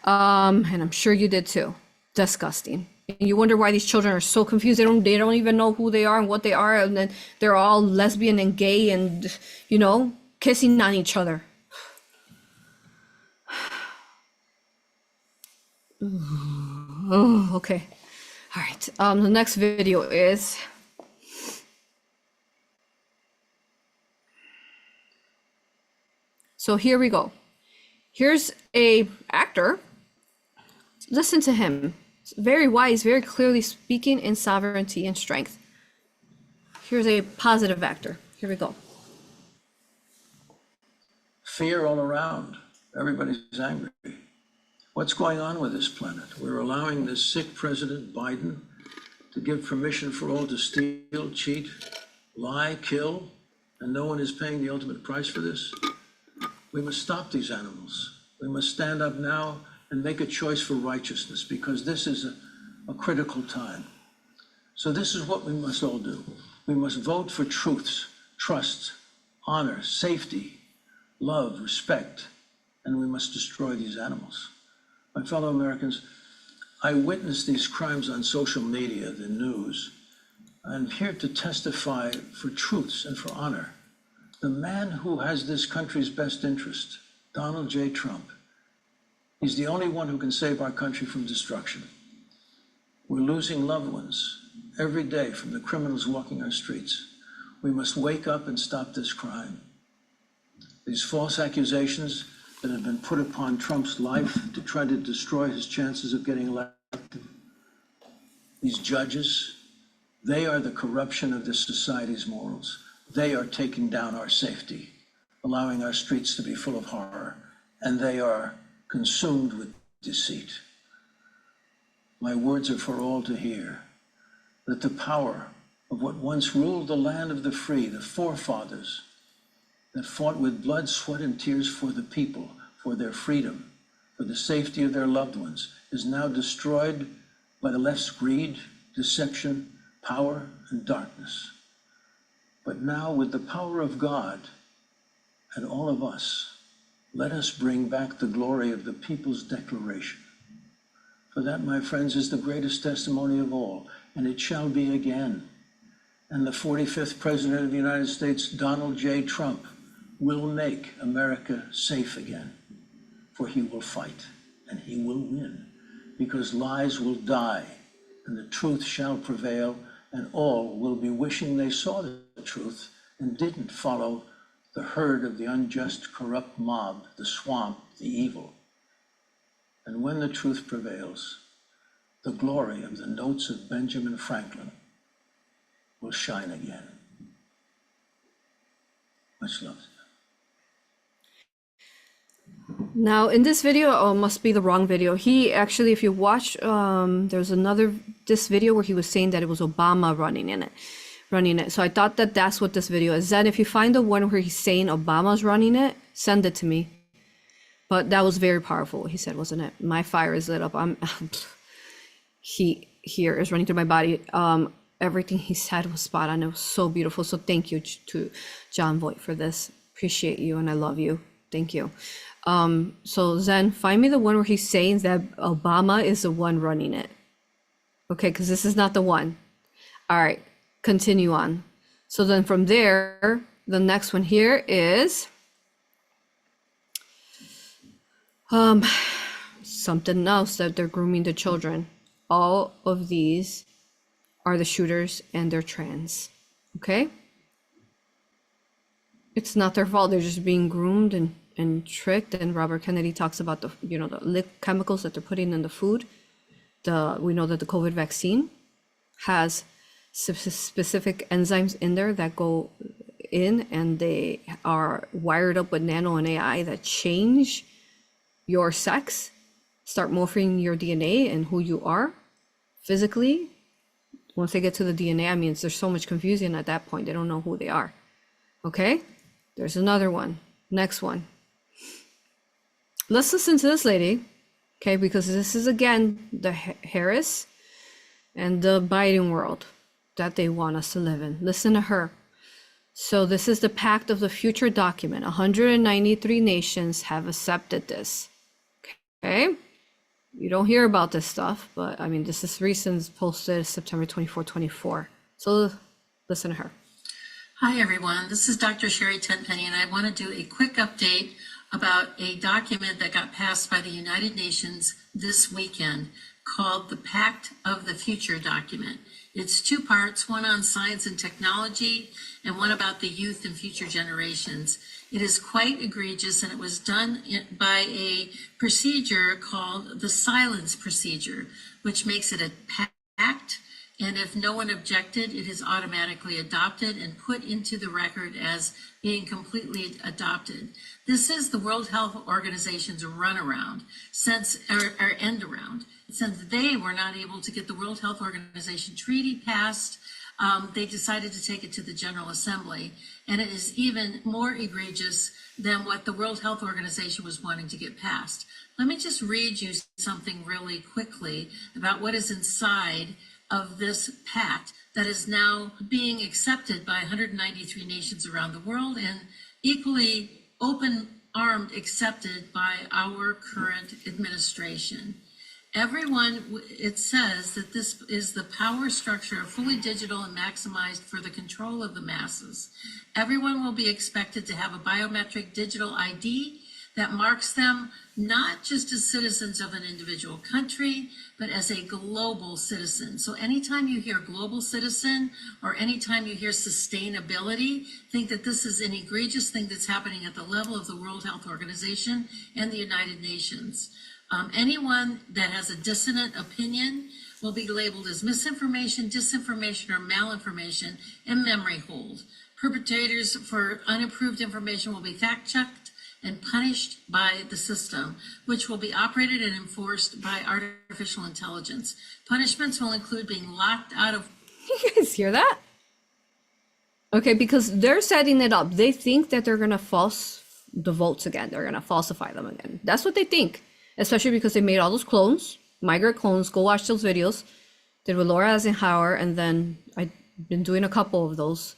And I'm sure you did too. Disgusting. And you wonder why these children are so confused. They don't even know who they are and what they are. And then they're all lesbian and gay and, you know, kissing on each other. Oh, okay. All right. The next video is so here we go. Here's a actor. Listen to him. Very wise, very clearly speaking in sovereignty and strength. Here's a positive actor. Here we go. Fear all around. Everybody's angry. What's going on with this planet? We're allowing this sick President Biden to give permission for all to steal, cheat, lie, kill, and no one is paying the ultimate price for this. We must stop these animals. We must stand up now and make a choice for righteousness, because this is a critical time. So this is what we must all do. We must vote for truths, trust, honor, safety, love, respect, and we must destroy these animals. My fellow Americans, I witnessed these crimes on social media, the news. I'm here to testify for truths and for honor. The man who has this country's best interest, Donald J. Trump, he's the only one who can save our country from destruction. We're losing loved ones every day from the criminals walking our streets. We must wake up and stop this crime. These false accusations that have been put upon Trump's life to try to destroy his chances of getting elected. These judges, they are the corruption of this society's morals. They are taking down our safety, allowing our streets to be full of horror, and they are consumed with deceit. My words are for all to hear, that the power of what once ruled the land of the free, the forefathers, that fought with blood, sweat, and tears for the people, for their freedom, for the safety of their loved ones is now destroyed by the left's greed, deception, power, and darkness. But now, with the power of God and all of us, let us bring back the glory of the People's Declaration. For that, my friends, is the greatest testimony of all, and it shall be again. And the 45th President of the United States, Donald J. Trump, will make America safe again. For he will fight, and he will win, because lies will die, and the truth shall prevail, and all will be wishing they saw the truth and didn't follow the herd of the unjust, corrupt mob, the swamp, the evil. And when the truth prevails, the glory of the notes of Benjamin Franklin will shine again. Much love. Now, in this video, oh, must be the wrong video. He actually, if you watch, there's this video where he was saying that it was Obama running it. So I thought that that's what this video is. Then if you find the one where he's saying Obama's running it, send it to me. But that was very powerful, what he said, wasn't it? My fire is lit up. Heat here is running through my body. Everything he said was spot on. It was so beautiful. So thank you to John Voight for this. Appreciate you, and I love you. Thank you. So Zen, find me the one where he's saying that Obama is the one running it. Okay, because this is not the one. All right, continue on. So then from there, the next one here is something else, that they're grooming the children. All of these are the shooters, and they're trans. Okay? It's not their fault. They're just being groomed and tricked. And Robert Kennedy talks about the chemicals that they're putting in the food. We know that the COVID vaccine has specific enzymes in there that go in, and they are wired up with nano and AI that change your sex, start morphing your DNA and who you are physically. Once they get to the DNA, I mean, there's so much confusion at that point. They don't know who they are. Okay, there's another one. Next one. Let's listen to this lady, okay, because this is again the Harris and the Biden world that they want us to live in. Listen to her. So this is the Pact of the Future document. 193 nations have accepted this. Okay, you don't hear about this stuff, but I mean, this is recent, posted September 24, 24. So listen to her. Hi, everyone. This is Dr. Sherry Tenpenny, and I want to do a quick update about a document that got passed by the United Nations this weekend called the Pact of the Future document. It's two parts, one on science and technology and one about the youth and future generations. It is quite egregious, and it was done by a procedure called the silence procedure, which makes it a pact. And if no one objected, it is automatically adopted and put into the record as being completely adopted. This is the World Health Organization's runaround, or end around. Since they were not able to get the World Health Organization treaty passed, they decided to take it to the General Assembly. And it is even more egregious than what the World Health Organization was wanting to get passed. Let me just read you something really quickly about what is inside of this pact that is now being accepted by 193 nations around the world, and equally open-armed accepted by our current administration. Everyone, it says that this is the power structure, fully digital and maximized for the control of the masses. Everyone will be expected to have a biometric digital ID that marks them not just as citizens of an individual country, but as a global citizen. So anytime you hear global citizen, or anytime you hear sustainability, think that this is an egregious thing that's happening at the level of the World Health Organization and the United Nations. Anyone that has a dissonant opinion will be labeled as misinformation, disinformation, or malinformation, and memory hold. Perpetrators for unapproved information will be fact-checked and punished by the system, which will be operated and enforced by artificial intelligence. Punishments will include being locked out of... You guys hear that? Okay, because they're setting it up. They think that they're going to false the votes again. They're going to falsify them again. That's what they think. especially because they made all those clones, migrant clones. Go watch those videos. Did with Laura Eisenhower, and then I've been doing a couple of those.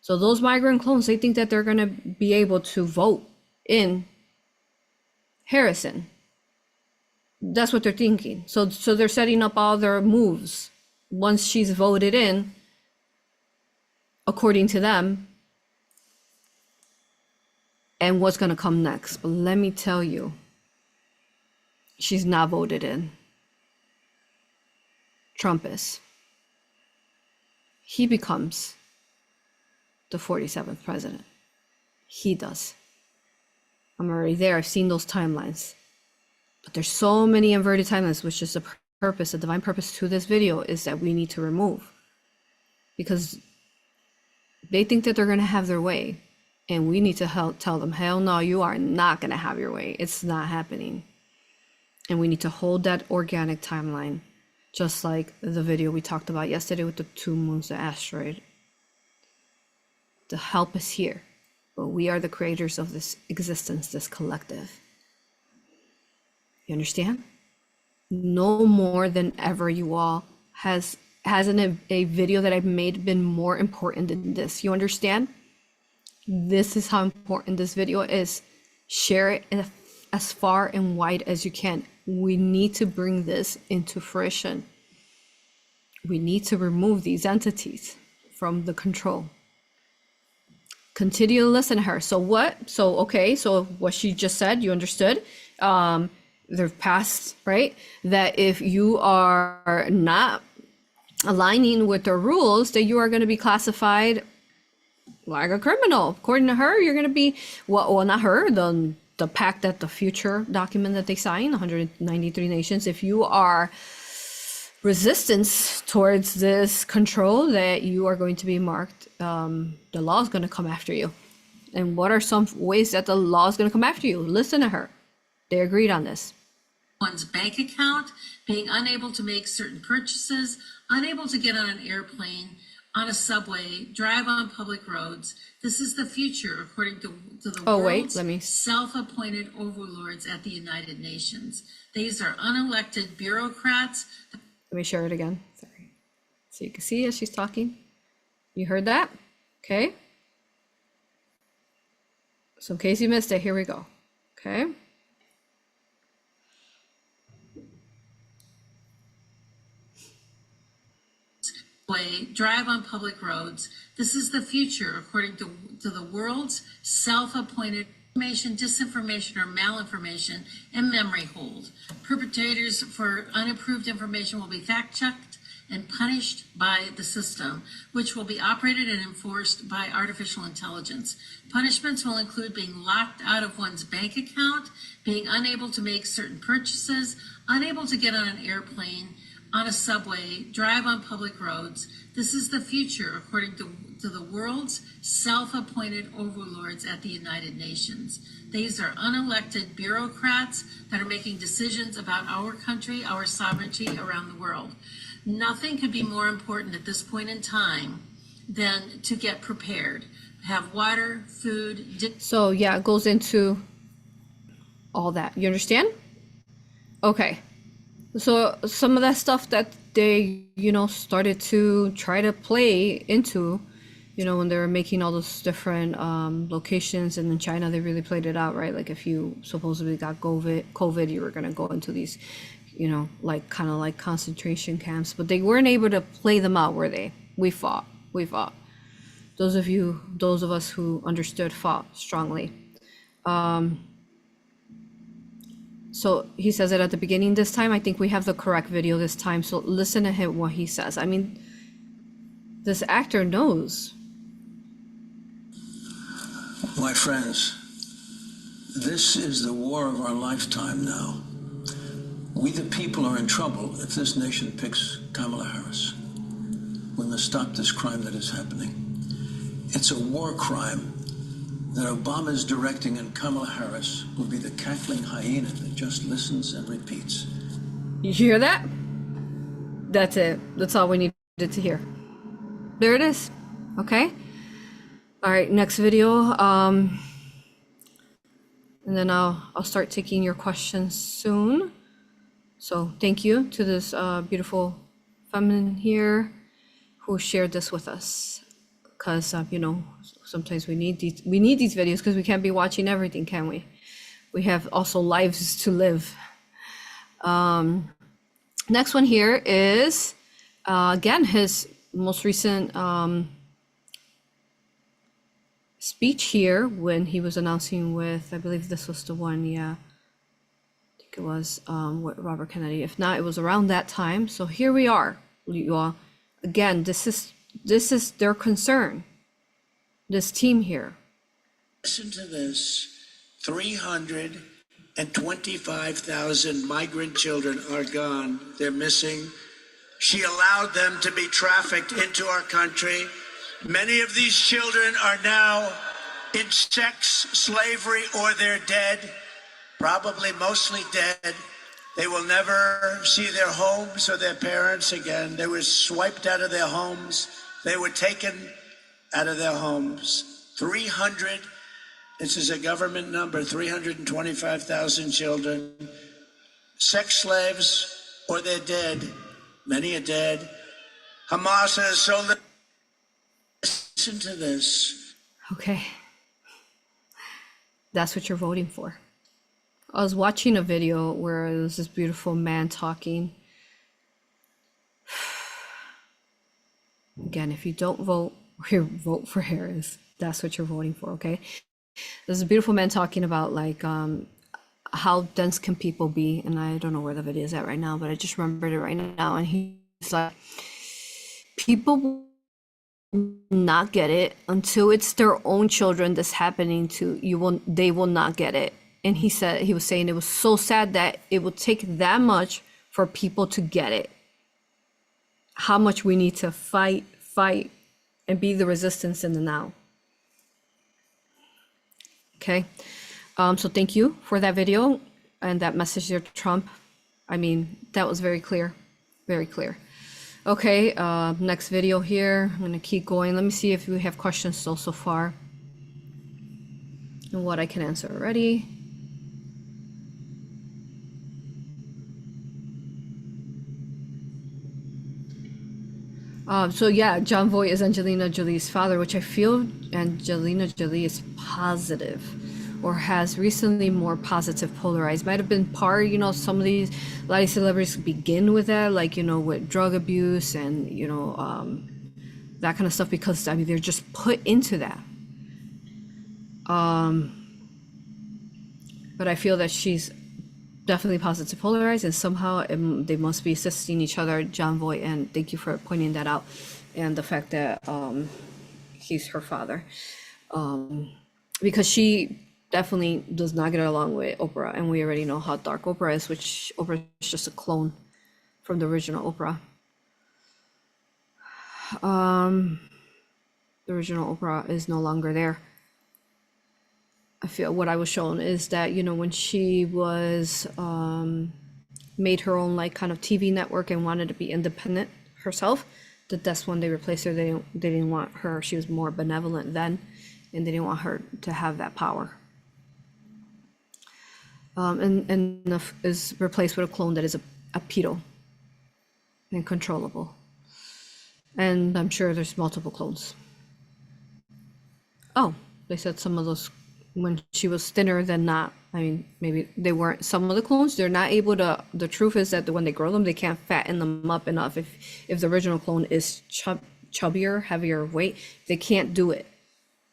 So those migrant clones, they think that they're gonna be able to vote in Harrison. That's what they're thinking. So they're setting up all their moves once she's voted in, according to them, and what's gonna come next. But let me tell you, she's not voted in. Trump is. He becomes the 47th president. He does. I'm already there. I've seen those timelines. But there's so many inverted timelines, which is the purpose, the divine purpose to this video, is that we need to remove. Because they think that they're going to have their way. And we need to tell them, hell no, you are not going to have your way. It's not happening. And we need to hold that organic timeline. Just like the video we talked about yesterday with the 2 moons, the asteroid. The help is here. But we are the creators of this existence, this collective. You understand? No more than ever, you all, hasn't a video that I've made been more important than this. You understand? This is how important this video is. Share it as far and wide as you can. We need to bring this into fruition. We need to remove these entities from the control. Continue to listen to her. So what? So, okay, so what she just said, you understood? They're past, right? That if you are not aligning with the rules, that you are going to be classified like a criminal. According to her, you're going to be, well, not her, the pact, that the future document that they signed, 193 nations. If you are resistance towards this control, that you are going to be marked, the law is going to come after you. And what are some ways that the law is going to come after you? Listen to her. They agreed on this. One's bank account, being unable to make certain purchases, unable to get on an airplane, on a subway, drive on public roads. This is the future, according to the world's self-appointed overlords at the United Nations. These are unelected bureaucrats. Let me share it again. Sorry. So you can see as she's talking. You heard that? Okay. So in case you missed it, here we go. Okay. Drive on public roads. This is the future, according to the world's self-appointed information, disinformation, or malinformation and memory hold. Perpetrators for unapproved information will be fact-checked and punished by the system, which will be operated and enforced by artificial intelligence. Punishments will include being locked out of one's bank account, being unable to make certain purchases, unable to get on an airplane, on a subway, drive on public roads. This is the future, according to the world's self-appointed overlords at the United Nations. These are unelected bureaucrats that are making decisions about our country, our sovereignty around the world. Nothing could be more important at this point in time than to get prepared. Have water, food. So yeah, it goes into all that. You understand? Okay. So some of that stuff that they, started to try to play into, when they were making all those different locations, and in China, they really played it out, right? Like if you supposedly got COVID, you were going to go into these, kind of like concentration camps, but they weren't able to play them out, were they? We fought. Those of us who understood fought strongly. So he says it at the beginning this time. I think we have the correct video this time. So listen to him, what he says. I mean, this actor knows. My friends, this is the war of our lifetime now. We the people are in trouble if this nation picks Kamala Harris. We must stop this crime that is happening. It's a war crime that Obama is directing, and Kamala Harris will be the cackling hyena that just listens and repeats. You hear that? That's it. That's all we needed to hear. There it is. Okay. All right. Next video. And then I'll start taking your questions soon. So thank you to this beautiful feminine here who shared this with us. Because you know, sometimes we need these videos because we can't be watching everything, can we? We have also lives to live. Next one here is again his most recent speech here when he was announcing with, I believe this was the one, yeah, I think it was with Robert Kennedy. If not, it was around that time. So here we are, you all. Again, this is their concern. This team here. Listen to this. 325,000 migrant children are gone. They're missing. She allowed them to be trafficked into our country. Many of these children are now in sex slavery or they're dead, probably mostly dead. They will never see their homes or their parents again. They were swiped out of their homes. They were taken out of their homes. 300, this is a government number, 325,000 children. Sex slaves or they're dead. Many are dead. Hamas has sold them. Listen to this. Okay. That's what you're voting for. I was watching a video where there was this beautiful man talking. Again, if you don't vote for Harris, that's what you're voting for, okay? There's a beautiful man talking about like how dense can people be, and I don't know where the video is at right now, but I just remembered it right now, and he's like, people will not get it until it's their own children that's happening to you. They will not get it. And he was saying it was so sad that it would take that much for people to get it. How much we need to fight, and be the resistance in the now. Okay, so thank you for that video and that message there to Trump. I mean, that was very clear, very clear. Okay, next video here. I'm gonna keep going. Let me see if we have questions still so far and what I can answer already. So yeah, John Voight is Angelina Jolie's father, which I feel Angelina Jolie is positive or has recently more positive polarized. Might have been part, you know, some of these, a lot of celebrities begin with that, like, you know, with drug abuse and, you know, that kind of stuff, because, I mean, they're just put into that. But I feel that she's definitely positive polarized, and somehow they must be assisting each other, John Voight, and thank you for pointing that out, and the fact that he's her father, because she definitely does not get along with Oprah, and we already know how dark Oprah is, which Oprah is just a clone from the original Oprah. The original Oprah is no longer there. I feel what I was shown is that, you know, when she was made her own like kind of TV network and wanted to be independent herself, that's when they replaced her. They didn't want her. She was more benevolent then, and they didn't want her to have that power. And is replaced with a clone that is a pedo and controllable. And I'm sure there's multiple clones. Oh, they said some of those, when she was thinner than not. I mean, maybe they weren't, some of the clones, they're not able to, the truth is that when they grow them, they can't fatten them up enough. If the original clone is chubbier, heavier weight, they can't do it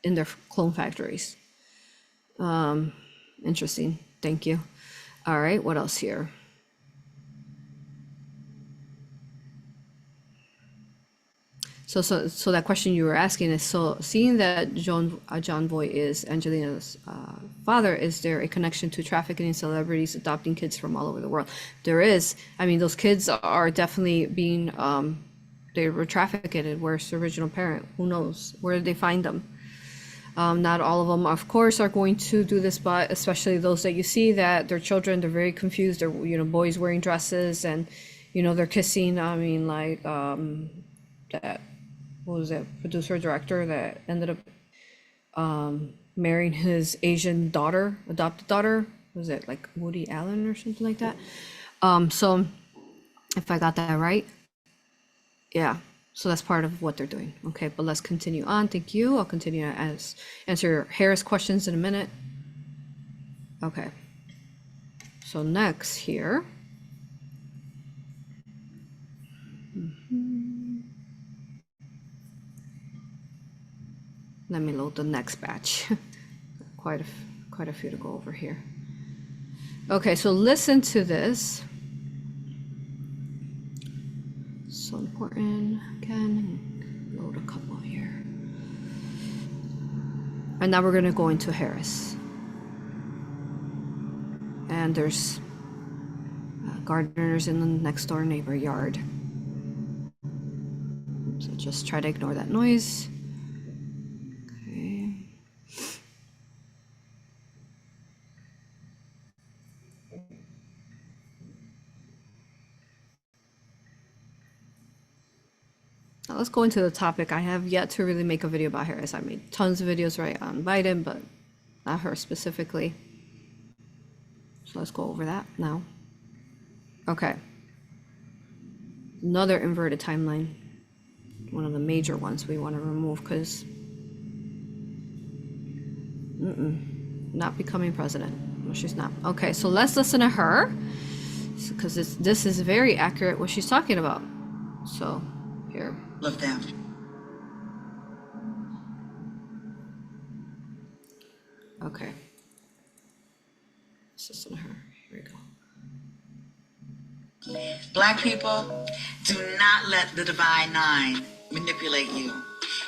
in their clone factories. Interesting, thank you. All right, what else here? So that question you were asking is, so seeing that John Voight is Angelina's father, is there a connection to trafficking celebrities adopting kids from all over the world? There is. I mean, those kids are definitely being, they were trafficked. Where's the original parent? Who knows? Where did they find them? Not all of them, of course, are going to do this, but especially those that you see that their children, they're very confused. They're, you know, boys wearing dresses and, you know, they're kissing. I mean, like, that, what was that producer director that ended up marrying his Asian daughter, adopted daughter. Was it like Woody Allen or something like that? So if I got that right, yeah. So that's part of what they're doing. Okay, but let's continue on. Thank you. I'll continue to answer Harris questions in a minute. Okay. So next here. Let me load the next batch. quite a few to go over here. Okay, so listen to this. So important. Again, load a couple here. And now we're gonna go into Harris. And there's gardeners in the next door neighbor yard. So just try to ignore that noise. Okay. Now let's go into the topic. I have yet to really make a video about Harris. I made tons of videos right on Biden, but not her specifically. So let's go over that now. Okay. Another inverted timeline. One of the major ones we want to remove because not becoming president. No, she's not. Okay, so let's listen to her because this is very accurate what she's talking about. So here. Of them. Okay. Let's listen to her. Here we go. Black people, do not let the Divine Nine manipulate you.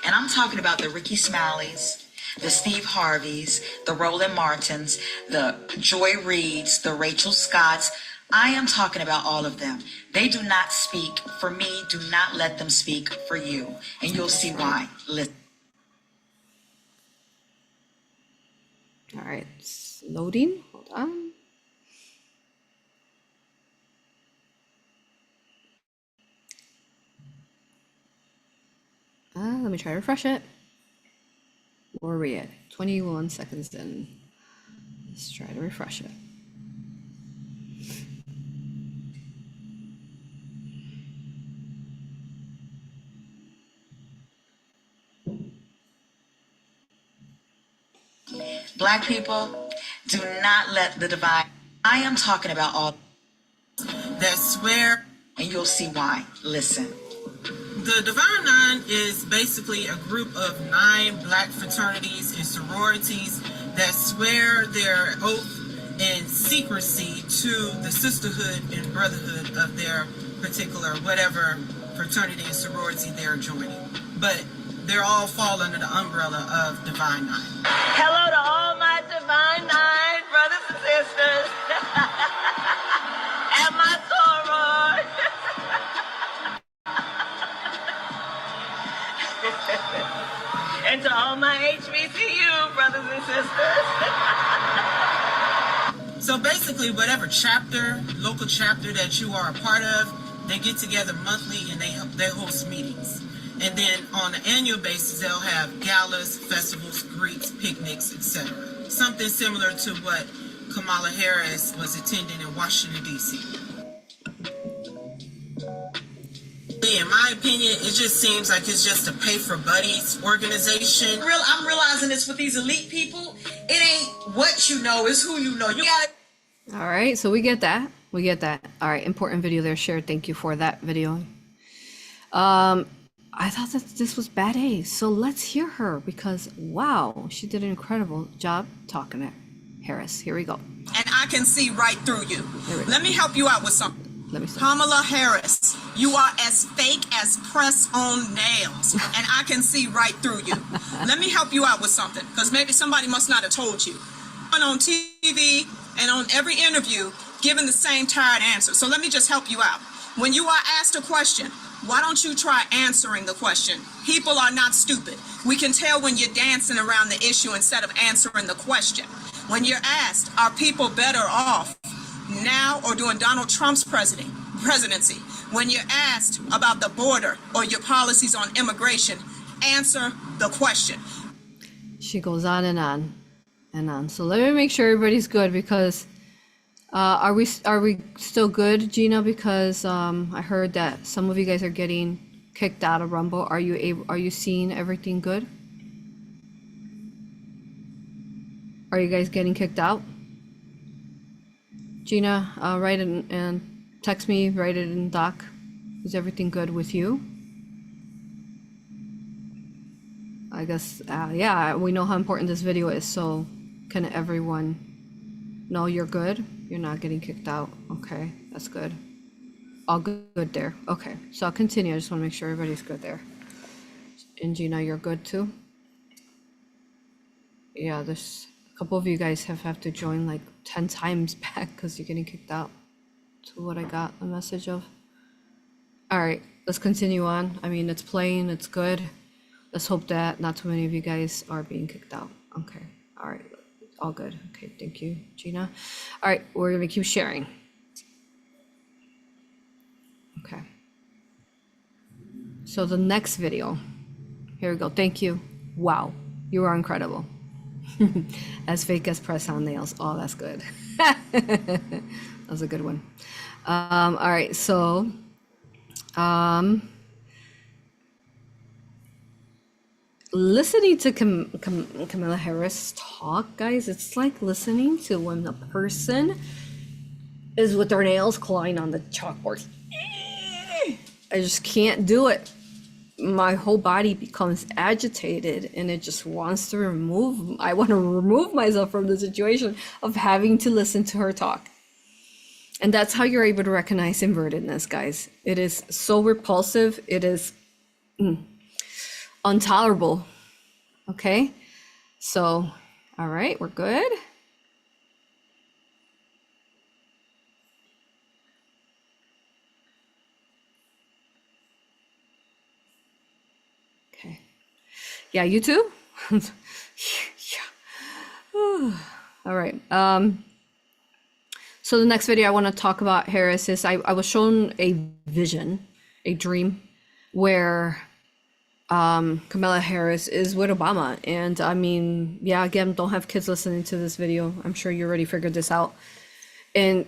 And I'm talking about the Ricky Smalleys, the Steve Harveys, the Roland Martins, the Joy Reids, the Rachel Scotts. I am talking about all of them. They do not speak for me. Do not let them speak for you. And you'll see why. Listen. All right, it's loading. Hold on. Let me try to refresh it. Where are we at? 21 seconds in. Let's try to refresh it. Black people, do not let the divine. I am talking about all that swear, and you'll see why. Listen. The Divine Nine is basically a group of 9 black fraternities and sororities that swear their oath in secrecy to the sisterhood and brotherhood of their particular whatever fraternity and sorority they're joining. But they're all fall under the umbrella of Divine Nine. Hello to all my Divine Nine brothers and sisters. And my soror. And to all my HBCU brothers and sisters. So basically, whatever chapter, local chapter that you are a part of, they get together monthly and they host meetings. And then on an annual basis, they'll have galas, festivals, greets, picnics, etc. Something similar to what Kamala Harris was attending in Washington, D.C. In my opinion, it just seems like it's just a pay-for-buddies organization. I'm realizing this with these elite people. It ain't what you know, it's who you know. You gotta. All right, so we get that. We get that. All right, important video there shared. Thank you for that video. I thought that this was bad A, so let's hear her because wow, she did an incredible job talking to Harris. Here we go. And I can see right through you. Let me help you out with something. Kamala Harris, you are as fake as press-on nails, and I can see right through you. Let me help you out with something, because maybe somebody must not have told you. On TV and on every interview, giving the same tired answer. So let me just help you out. When you are asked a question, why don't you try answering the question? People are not stupid. We can tell when you're dancing around the issue instead of answering the question. When you're asked, are people better off now or during Donald Trump's presidency? When you're asked about the border or your policies on immigration, answer the question. She goes on and on. and on. So let me make sure everybody's good, because are we still good, Gina? Because I heard that some of you guys are getting kicked out of Rumble. Are you seeing everything good? Are you guys getting kicked out? Gina, write it and text me, write it in doc. Is everything good with you? I guess, yeah, we know how important this video is, so can everyone know you're good? You're not getting kicked out. Okay, that's good. All good there. Okay, so I'll continue. I just want to make sure everybody's good there. And Gina, you're good too? Yeah, there's a couple of you guys have to join like 10 times back because you're getting kicked out, to what I got a message of. All right, let's continue on. I mean, it's playing, it's good. Let's hope that not too many of you guys are being kicked out. Okay, all right, all good. Okay, thank you, Gina. All right, we're gonna keep sharing. Okay. So the next video, here we go. Thank you. Wow, you are incredible. As fake as press-on nails. Oh, that's good. That was a good one. All right, so listening to Kamala Harris talk, guys, it's like listening to when a person is with their nails clawing on the chalkboard. I just can't do it. My whole body becomes agitated and it just wants to I want to remove myself from the situation of having to listen to her talk. And that's how you're able to recognize invertedness, guys. It is so repulsive. It is intolerable. Okay, so all right, we're good. Okay, yeah, you too. Yeah. All right, so the next video I want to talk about Harris is I was shown a vision, a dream, where Kamala Harris is with Obama. And I mean, yeah, again, don't have kids listening to this video. I'm sure you already figured this out. And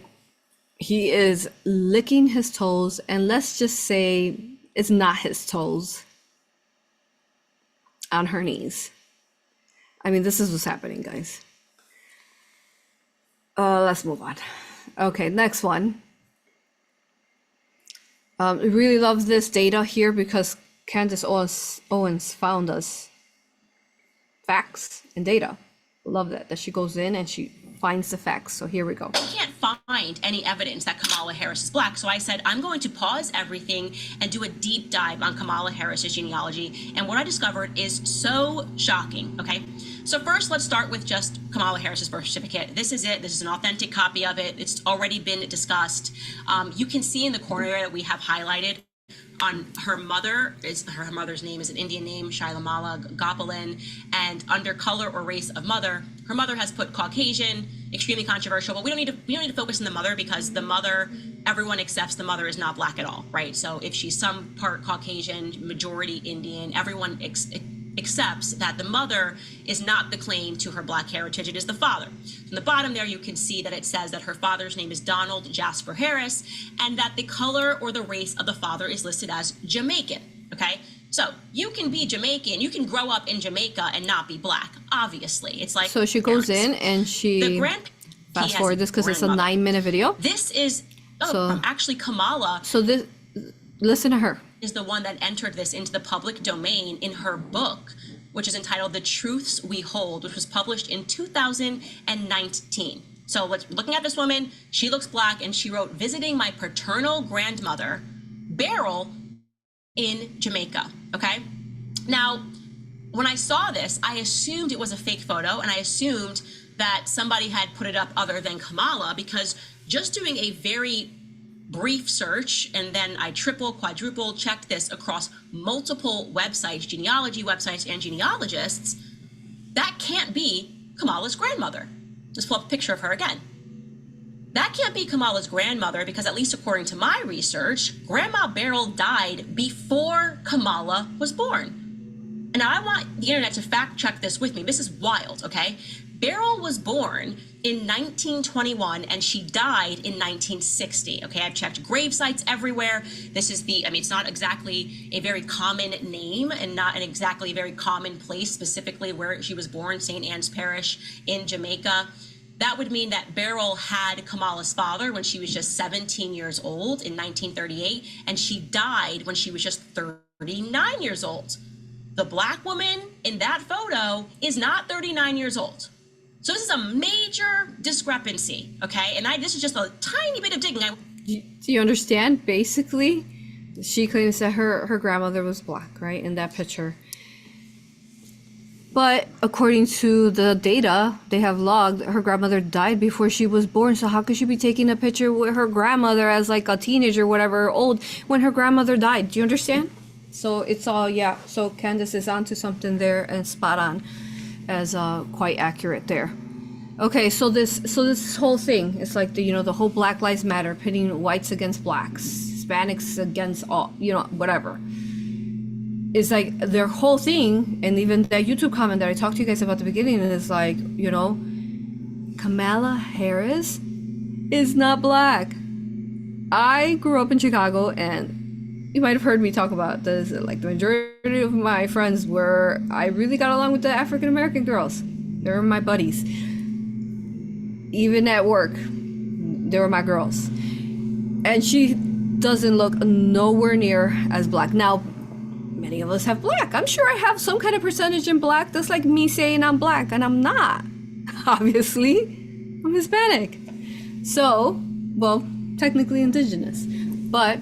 he is licking his toes, and let's just say it's not his toes, on her knees. I mean, this is what's happening, guys. Let's move on. Okay, next one. I really love this data here because Candace Owens found us facts and data. Love that she goes in and she finds the facts. So here we go. I can't find any evidence that Kamala Harris is black. So I said, I'm going to pause everything and do a deep dive on Kamala Harris's genealogy. And what I discovered is so shocking. Okay. So first, let's start with just Kamala Harris's birth certificate. This is it. This is an authentic copy of it. It's already been discussed. You can see in the corner that we have highlighted on her mother's name is an Indian name, Shailamala Gopalin, and under color or race of mother, her mother has put Caucasian, extremely controversial, but we don't need to focus on the mother because the mother, everyone accepts the mother is not black at all, right? So if she's some part Caucasian, majority Indian, everyone accepts that the mother is not the claim to her black heritage, it is the father. On the bottom there, you can see that it says that her father's name is Donald Jasper Harris, and that the color or the race of the father is listed as Jamaican, okay? So you can be Jamaican, you can grow up in Jamaica and not be black, obviously. It's like, so she goes in and she fast forward this because it's a 9-minute video. This is actually Kamala. So this, listen to her. Is the one that entered this into the public domain in her book, which is entitled The Truths We Hold, which was published in 2019. So looking at this woman, she looks black, and she wrote, visiting my paternal grandmother, Beryl, in Jamaica, okay? Now, when I saw this, I assumed it was a fake photo, and I assumed that somebody had put it up other than Kamala, because just doing a very brief search, and then I quadruple checked this across multiple websites, genealogy websites and genealogists, that can't be Kamala's grandmother. Just pull up a picture of her again. That can't be Kamala's grandmother because, at least according to my research, Grandma Beryl died before Kamala was born. And I want the internet to fact check this with me. This is wild, okay? Beryl was born in 1921 and she died in 1960. Okay, I've checked grave sites everywhere. This is it's not exactly a very common name and not an exactly very common place, specifically where she was born, St. Anne's Parish in Jamaica. That would mean that Beryl had Kamala's father when she was just 17 years old in 1938, and she died when she was just 39 years old. The Black woman in that photo is not 39 years old. So this is a major discrepancy, okay? And this is just a tiny bit of digging. Do you understand? Basically, she claims that her grandmother was Black, right, in that picture. But according to the data they have logged, her grandmother died before she was born. So how could she be taking a picture with her grandmother as like a teenager, whatever, old, when her grandmother died? Do you understand? So it's all, yeah. So Candace is onto something there and spot on, as quite accurate there. Okay, so this whole thing, it's like the whole Black Lives Matter, pitting whites against blacks, Hispanics against all, whatever. It's like their whole thing, and even that YouTube comment that I talked to you guys about at the beginning is like, Kamala Harris is not Black. I grew up in Chicago, and you might have heard me talk about this. Like the majority of my friends I really got along with the African American girls. They were my buddies. Even at work, they were my girls. And she doesn't look nowhere near as Black. Now, many of us have Black. I'm sure I have some kind of percentage in Black. That's like me saying I'm Black, and I'm not. Obviously, I'm Hispanic. So, well, technically indigenous. But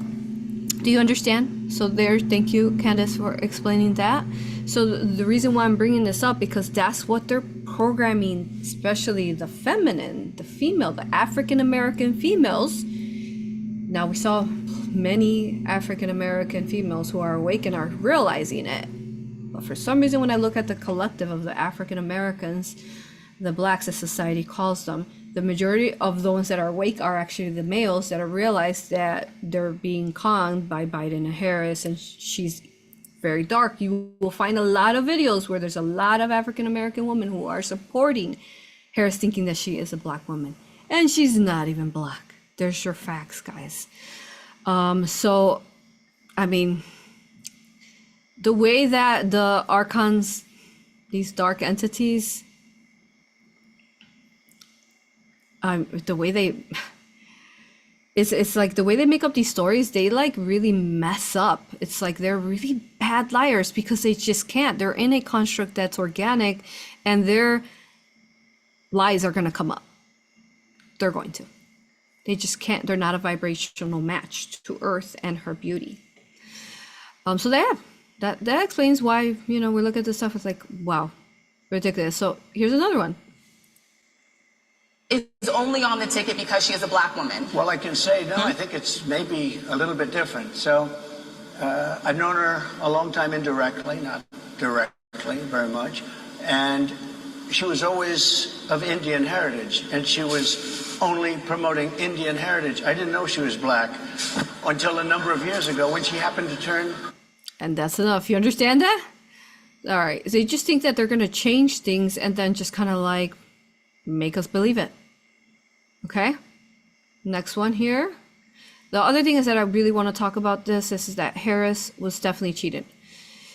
do you understand? So thank you, Candace, for explaining that. So the reason why I'm bringing this up, because that's what they're programming, especially the feminine, the female, the African American females. Now, we saw many African American females who are awake and are realizing it. But for some reason, when I look at the collective of the African Americans, the Blacks as society calls them, the majority of those that are awake are actually the males that have realized that they're being conned by Biden and Harris, and she's very dark. You will find a lot of videos where there's a lot of African American women who are supporting Harris, thinking that she is a Black woman, and she's not even Black. There's your facts, guys. So, I mean, the way that the archons, these dark entities, the way they, it's like the way they make up these stories, they like really mess up. It's like they're really bad liars because they just can't. They're in a construct that's organic, and their lies are going to come up. They're going to. They just can't. They're not a vibrational match to Earth and her beauty. So that explains why, we look at this stuff, it's like, wow, ridiculous. So here's another one. Is only on the ticket because she is a Black woman. Well, I can say, no, I think it's maybe a little bit different. So I've known her a long time indirectly, not directly very much. And she was always of Indian heritage, and she was only promoting Indian heritage. I didn't know she was Black until a number of years ago when she happened to turn. And that's enough. You understand that? All right. So you just think that they're going to change things and then just kind of like make us believe it. Okay. Next one here. The other thing is that I really want to talk about this is that Harris was definitely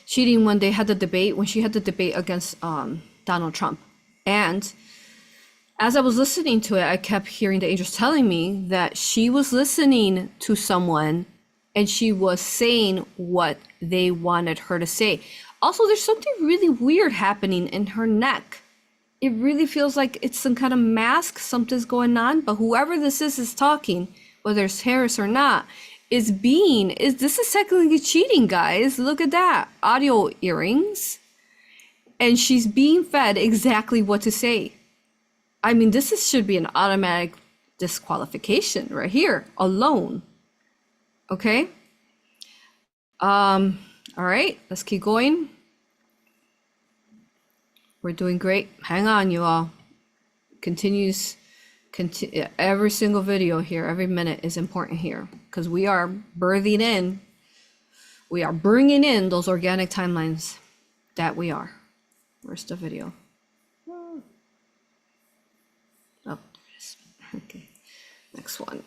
cheating when they had the debate, when she had the debate against Donald Trump. And as I was listening to it, I kept hearing the angels telling me that she was listening to someone and she was saying what they wanted her to say. Also, there's something really weird happening in her neck. It really feels like it's some kind of mask, something's going on, but whoever this is talking, whether it's Harris or not, this is technically cheating, guys. Look at that. Audio earrings. And she's being fed exactly what to say. I mean, should be an automatic disqualification right here alone. Okay. All right, let's keep going. We're doing great. Hang on, you all. Every single video here, every minute is important here because we are bringing in those organic timelines. that we are. Where's the video? Oh, there it is. Okay, next one.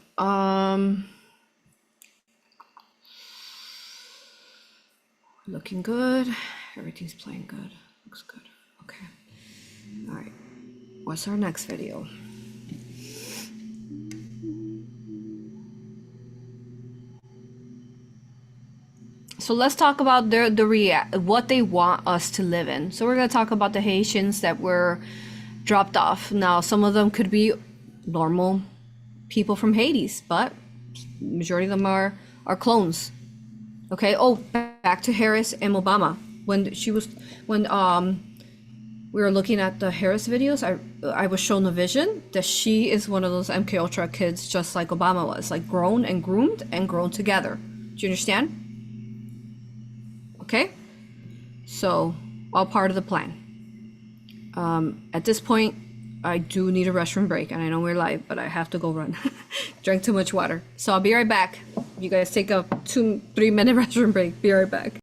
Looking good. Everything's playing good. Looks good. Okay. All right. What's our next video? So let's talk about what they want us to live in. So we're going to talk about the Haitians that were dropped off. Now, some of them could be normal people from Hades, but majority of them are clones. Okay. Oh, back to Harris and Obama. When we were looking at the Harris videos, I was shown a vision that she is one of those MK Ultra kids, just like Obama was, like grown and groomed and grown together. Do you understand? Okay, so all part of the plan. At this point, I do need a restroom break, and I know we're live, but I have to go run. Drank too much water, so I'll be right back. You guys take a 2-3 minute restroom break. Be right back.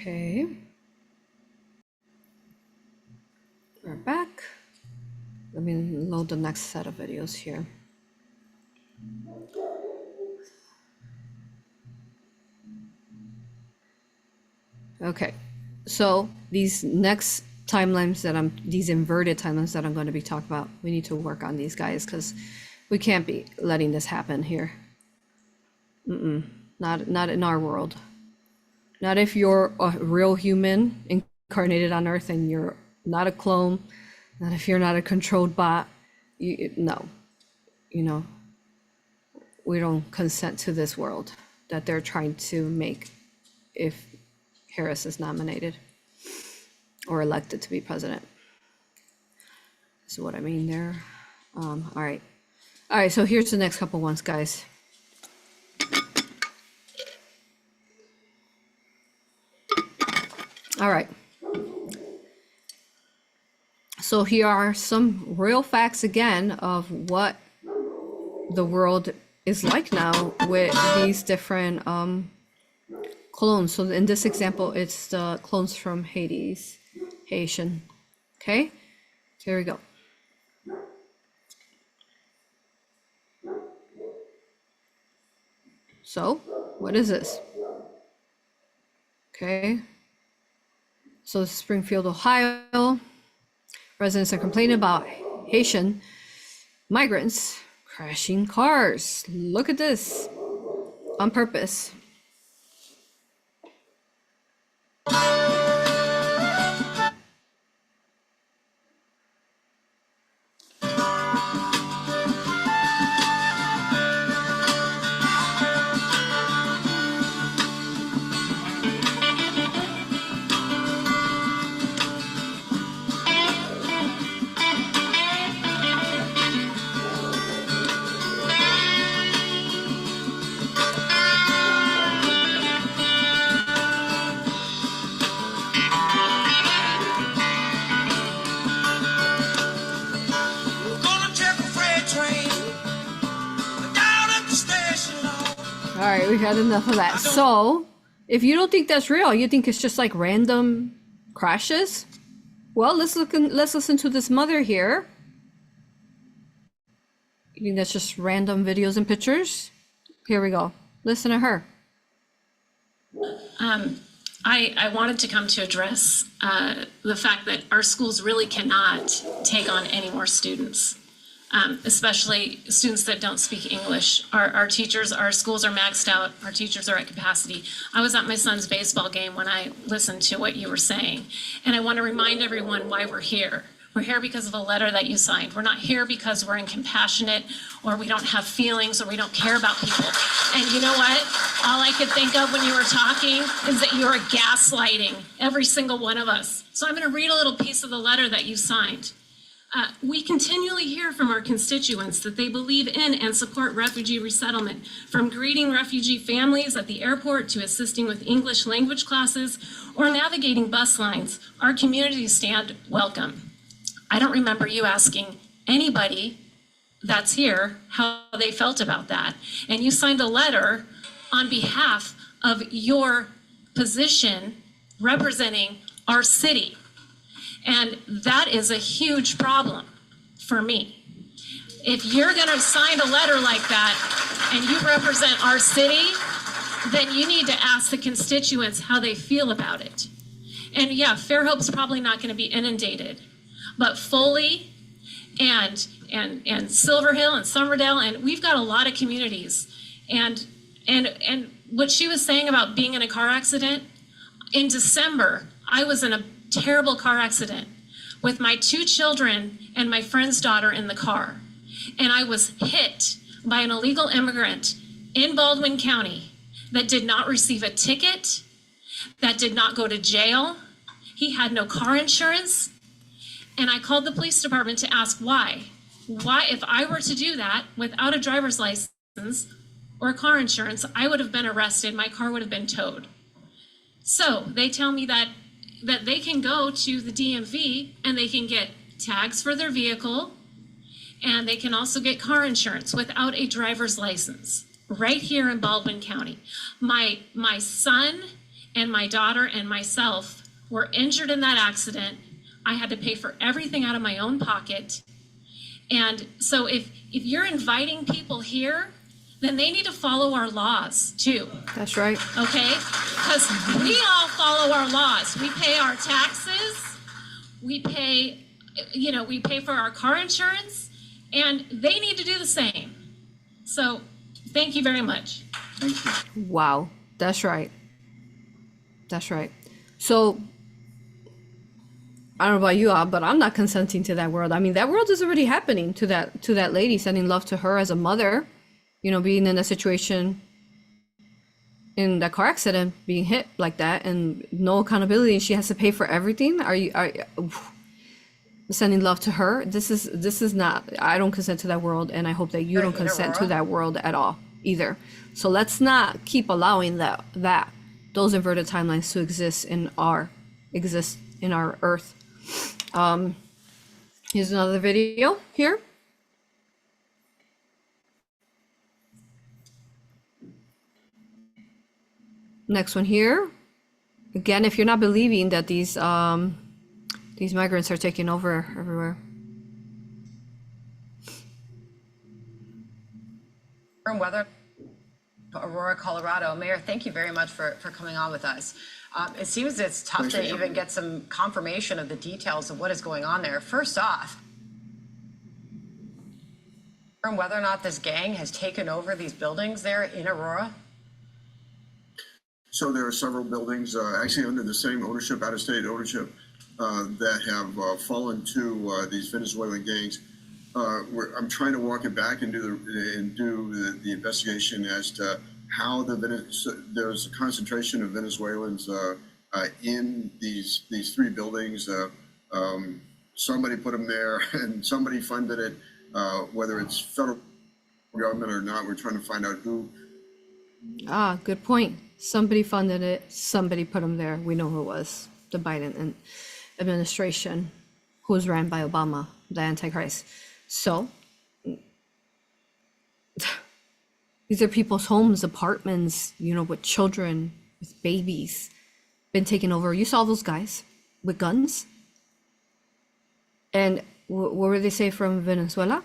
Okay. We're back. Let me load the next set of videos here. Okay, so these next timelines these inverted timelines that I'm going to be talking about, we need to work on these guys because we can't be letting this happen here. Not in our world. Not if you're a real human incarnated on Earth and you're not a clone. Not if you're not a controlled bot. No, we don't consent to this world that they're trying to make if Harris is nominated or elected to be president. This is what I mean there. All right, so here's the next couple ones, guys. All right. So here are some real facts again of what the world is like now with these different clones. So in this example, it's the clones from Hades, Haitian. Okay, here we go. So what is this? Okay, so Springfield, Ohio. Residents are complaining about Haitian migrants crashing cars. Look at this, on purpose. right, we got enough of that. So, if you don't think that's real, you think it's just like random crashes? Well, let's listen to this mother here. You think that's just random videos and pictures? Here we go. Listen to her. I wanted to come to address the fact that our schools really cannot take on any more students, especially students that don't speak English. Our teachers, our schools are maxed out. Our teachers are at capacity. I was at my son's baseball game when I listened to what you were saying, and I want to remind everyone why we're here. We're here because of a letter that you signed. We're not here because we're incompassionate or we don't have feelings or we don't care about people. And you know what? All I could think of when you were talking is that you are gaslighting every single one of us. So I'm going to read a little piece of the letter that you signed. We continually hear from our constituents that they believe in and support refugee resettlement, from greeting refugee families at the airport to assisting with English language classes or navigating bus lines. Our communities stand welcome. I don't remember you asking anybody that's here how they felt about that. And you signed a letter on behalf of your position representing our city. And that is a huge problem for me. If you're gonna sign a letter like that and you represent our city, then you need to ask the constituents how they feel about it. And yeah, Fairhope's probably not gonna be inundated, but Foley and Silver Hill and Somerdale, and we've got a lot of communities. And what she was saying about being in a car accident, in December, I was in a terrible car accident with my 2 children and my friend's daughter in the car. And I was hit by an illegal immigrant in Baldwin County that did not receive a ticket, that did not go to jail. He had no car insurance. And I called the police department to ask why. Why, if I were to do that without a driver's license or car insurance, I would have been arrested. My car would have been towed. So they tell me that they can go to the DMV and they can get tags for their vehicle, and they can also get car insurance without a driver's license right here in Baldwin County. My son and my daughter and myself were injured in that accident. I had to pay for everything out of my own pocket. And so if you're inviting people here, then they need to follow our laws too. That's right. Okay? Because we all follow our laws. We pay our taxes, we pay for our car insurance, and they need to do the same. So thank you very much. Thank you. Wow, that's right. That's right. So I don't know about you all, but I'm not consenting to that world. I mean, that world is already happening to that lady, sending love to her as a mother, being in a situation in that car accident, being hit like that and no accountability, and she has to pay for everything. Are you sending love to her? This is not, I don't consent to that world, and I hope that you don't consent to that world at all either. So let's not keep allowing those inverted timelines to exist in our earth. Here's another video here. Next one here. Again, if you're not believing that these migrants are taking over everywhere. Weather, Aurora, Colorado. Mayor, thank you very much for coming on with us. It seems it's tough to even get some confirmation of the details of what is going on there. First off, whether or not this gang has taken over these buildings there in Aurora? So there are several buildings actually under the same ownership, out-of-state ownership, that have fallen to these Venezuelan gangs. I'm trying to walk it back and do the investigation as to how there's a concentration of Venezuelans in these 3 buildings. Somebody put them there and somebody funded it, whether it's federal government or not. We're trying to find out who. Good point. Somebody funded it, somebody put them there. We know who it was. The Biden administration, who was ran by Obama, the Antichrist. So These are people's homes, apartments, you know, with children, with babies, been taken over. You saw those guys with guns. And what were they say from Venezuela?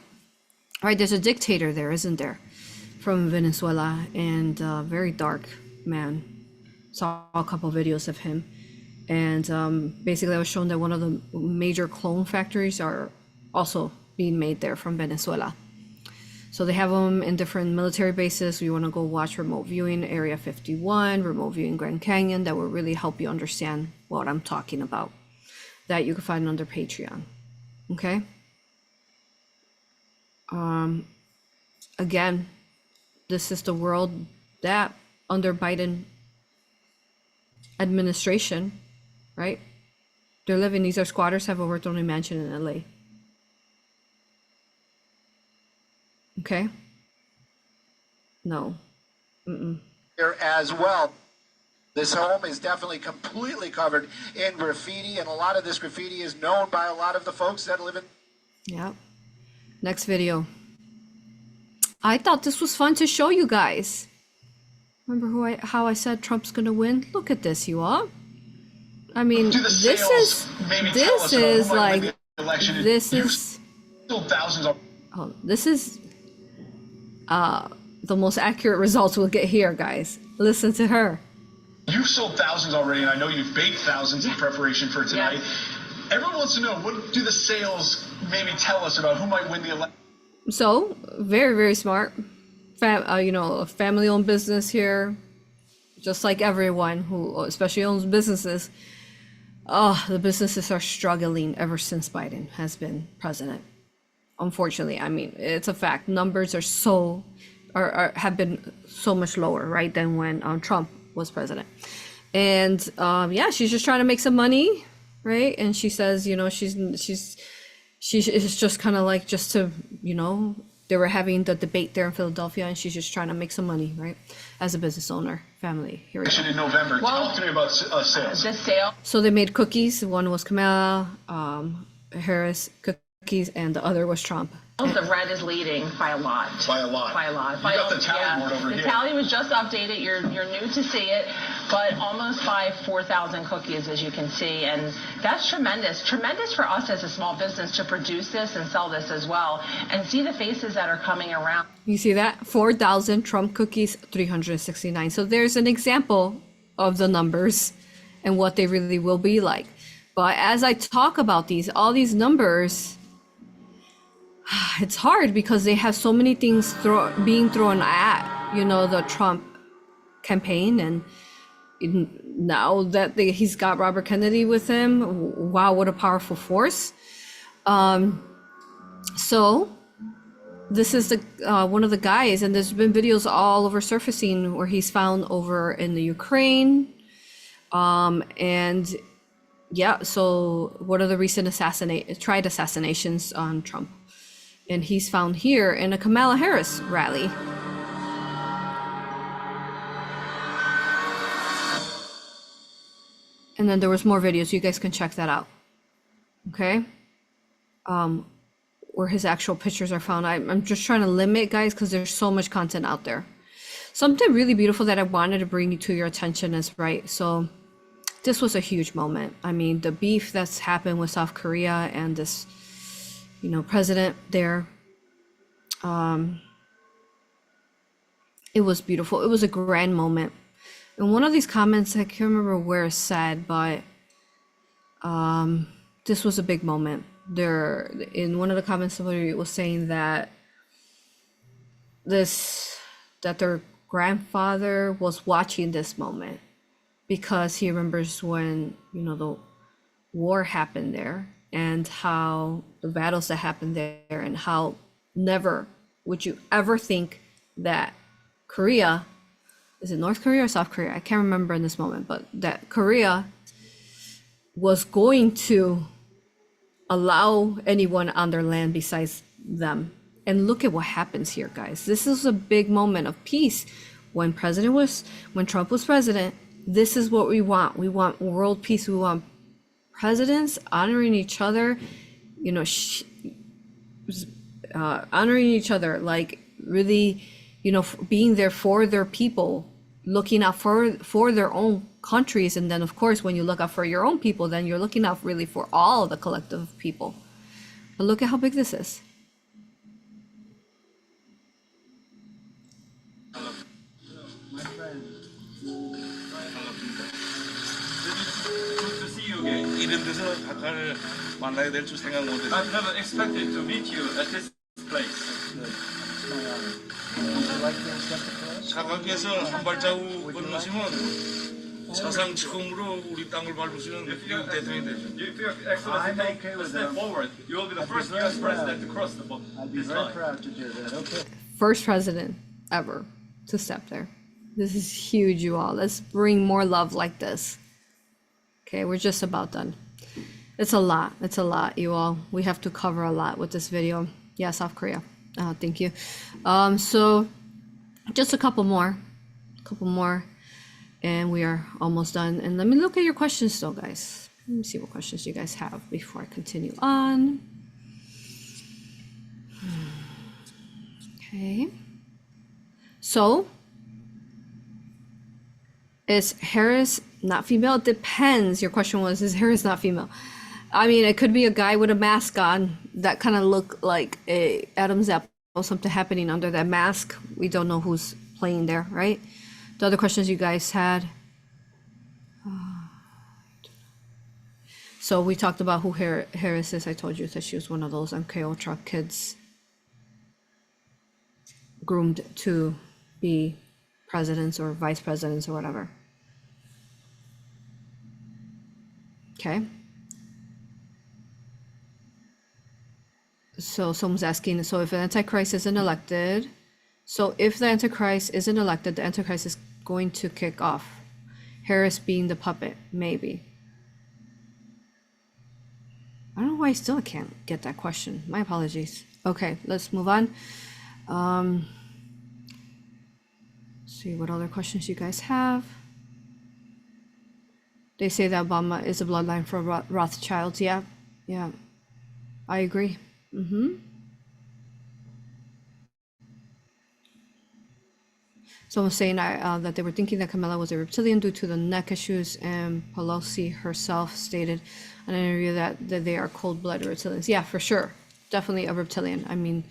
Right, there's a dictator there, isn't there? From Venezuela, and very dark man. Saw a couple videos of him. And basically I was shown that one of the major clone factories are also being made there from Venezuela. So they have them in different military bases. You want to go watch remote viewing Area 51, remote viewing Grand Canyon. That will really help you understand what I'm talking about. That you can find under Patreon. Okay. Again, this is the world that under Biden administration, right? They're living. These are squatters have overthrown a mansion in LA. Okay. No. Here as well. This home is definitely completely covered in graffiti, and a lot of this graffiti is known by a lot of the folks that live in. Yeah. Next video. I thought this was fun to show you guys. Remember how I said Trump's gonna win? Look at this, you all. I mean, this is like, this is, oh, this is the most accurate results we'll get here, guys. Listen to her. You've sold thousands already, and I know you've baked thousands in preparation for tonight. Everyone wants to know, what do the sales maybe tell us about who might win the election? So, very, very smart. You know, a family-owned business here, just like everyone who especially owns businesses. Oh, the businesses are struggling ever since Biden has been president. Unfortunately, I mean, it's a fact. Numbers are have been so much lower, right, than when Trump was president. And yeah, she's just trying to make some money, right? And she says, you know, she's just kind of like, just to, you know, they were having the debate there in Philadelphia, and she's just trying to make some money, right? As a business owner, family. Here we go. In November. Talk to me about sales. The sale. So they made cookies. One was Kamala Harris cookies, and the other was Trump. The red is leading by a lot. By a lot. By a lot. You got the tally board over here. The tally was just updated. You're new to see it, but almost by 4,000 cookies, as you can see, and that's tremendous. Tremendous for us as a small business to produce this and sell this as well, and see the faces that are coming around. You see that? 4,000 Trump cookies, 369. So there's an example of the numbers and what they really will be like. But as I talk about all these numbers, it's hard because they have so many things being thrown at, you know, the Trump campaign. And now that he's got Robert Kennedy with him, wow, what a powerful force. So this is the one of the guys, and there's been videos all over surfacing where he's found over in the Ukraine. And yeah, so what are the recent tried assassinations on Trump? And he's found here in a Kamala Harris rally. And then there was more videos. You guys can check that out. Okay. Where his actual pictures are found. I'm just trying to limit, guys, because there's so much content out there. Something really beautiful that I wanted to bring to your attention is, right, so this was a huge moment. I mean, the beef that's happened with South Korea and this, you know, president there, it was beautiful. It was a grand moment. And one of these comments, I can't remember where it said, but this was a big moment. There, in one of the comments, somebody was saying that their grandfather was watching this moment because he remembers when, you know, the war happened there, and how the battles that happened there, and how never would you ever think that Korea, is it North Korea or South Korea? I can't remember in this moment, but that Korea was going to allow anyone on their land besides them. And look at what happens here, guys. This is a big moment of peace. When Trump was president, this is what we want. We want world peace. We want presidents honoring each other, you know, honoring each other, like really, you know, being there for their people, looking out for their own countries. And then of course, when you look out for your own people, then you're looking out really for all the collective people. But look at how big this is. My friend. Good to see you again. 이런 데서 작가를 만나게 될 줄 생각 못했어요. I've never expected to meet you at this place. It's my honor. Would you like to accept the pledge? 작가께서 한 발자국 건너시면 사상 처음으로 우리 땅을 밟으시는 미국 대통령이 되죠. If your excellency take a step forward, you will be the first U.S. president to cross this line. I'd be very proud to do that. Okay. First president ever to step there. This is huge, you all. Let's bring more love like this. Okay, we're just about done. It's a lot. It's a lot, you all. We have to cover a lot with this video. Yeah, South Korea. Thank you. So just a couple more, and we are almost done. And let me look at your questions still, guys. Let me see what questions you guys have before I continue on. Okay. So, is Harris not female? It depends. Your question was, is Harris not female? I mean, it could be a guy with a mask on that kind of look like a Adam's apple, something happening under that mask. We don't know who's playing there, right? The other questions you guys had. So we talked about who Harris is. I told you that she was one of those MKUltra kids groomed to be presidents or vice presidents or whatever. Okay. So someone's asking, so if an Antichrist isn't elected, so if the Antichrist isn't elected, the Antichrist is going to kick off. Harris being the puppet, maybe. I don't know why I still can't get that question. My apologies. Okay, let's move on. See what other questions you guys have. They say that Obama is a bloodline for Rothschilds. Yeah, I agree. Someone saying that they were thinking that Camilla was a reptilian due to the neck issues, and Pelosi herself stated in an interview that they are cold-blooded reptilians. Yeah, for sure. Definitely a reptilian. I mean,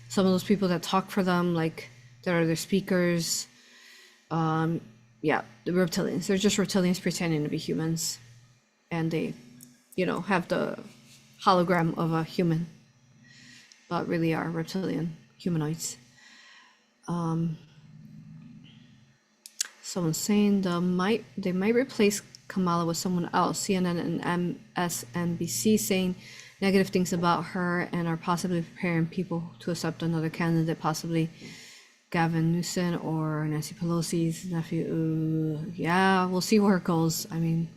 some of those people that talk for them, like that are their speakers, yeah, the reptilians. They're just reptilians pretending to be humans. And they, you know, have the hologram of a human, but really are reptilian humanoids. Someone's saying they might replace Kamala with someone else. CNN and MSNBC saying negative things about her and are possibly preparing people to accept another candidate, possibly Gavin Newsom or Nancy Pelosi's nephew. Yeah, we'll see where it goes. I mean,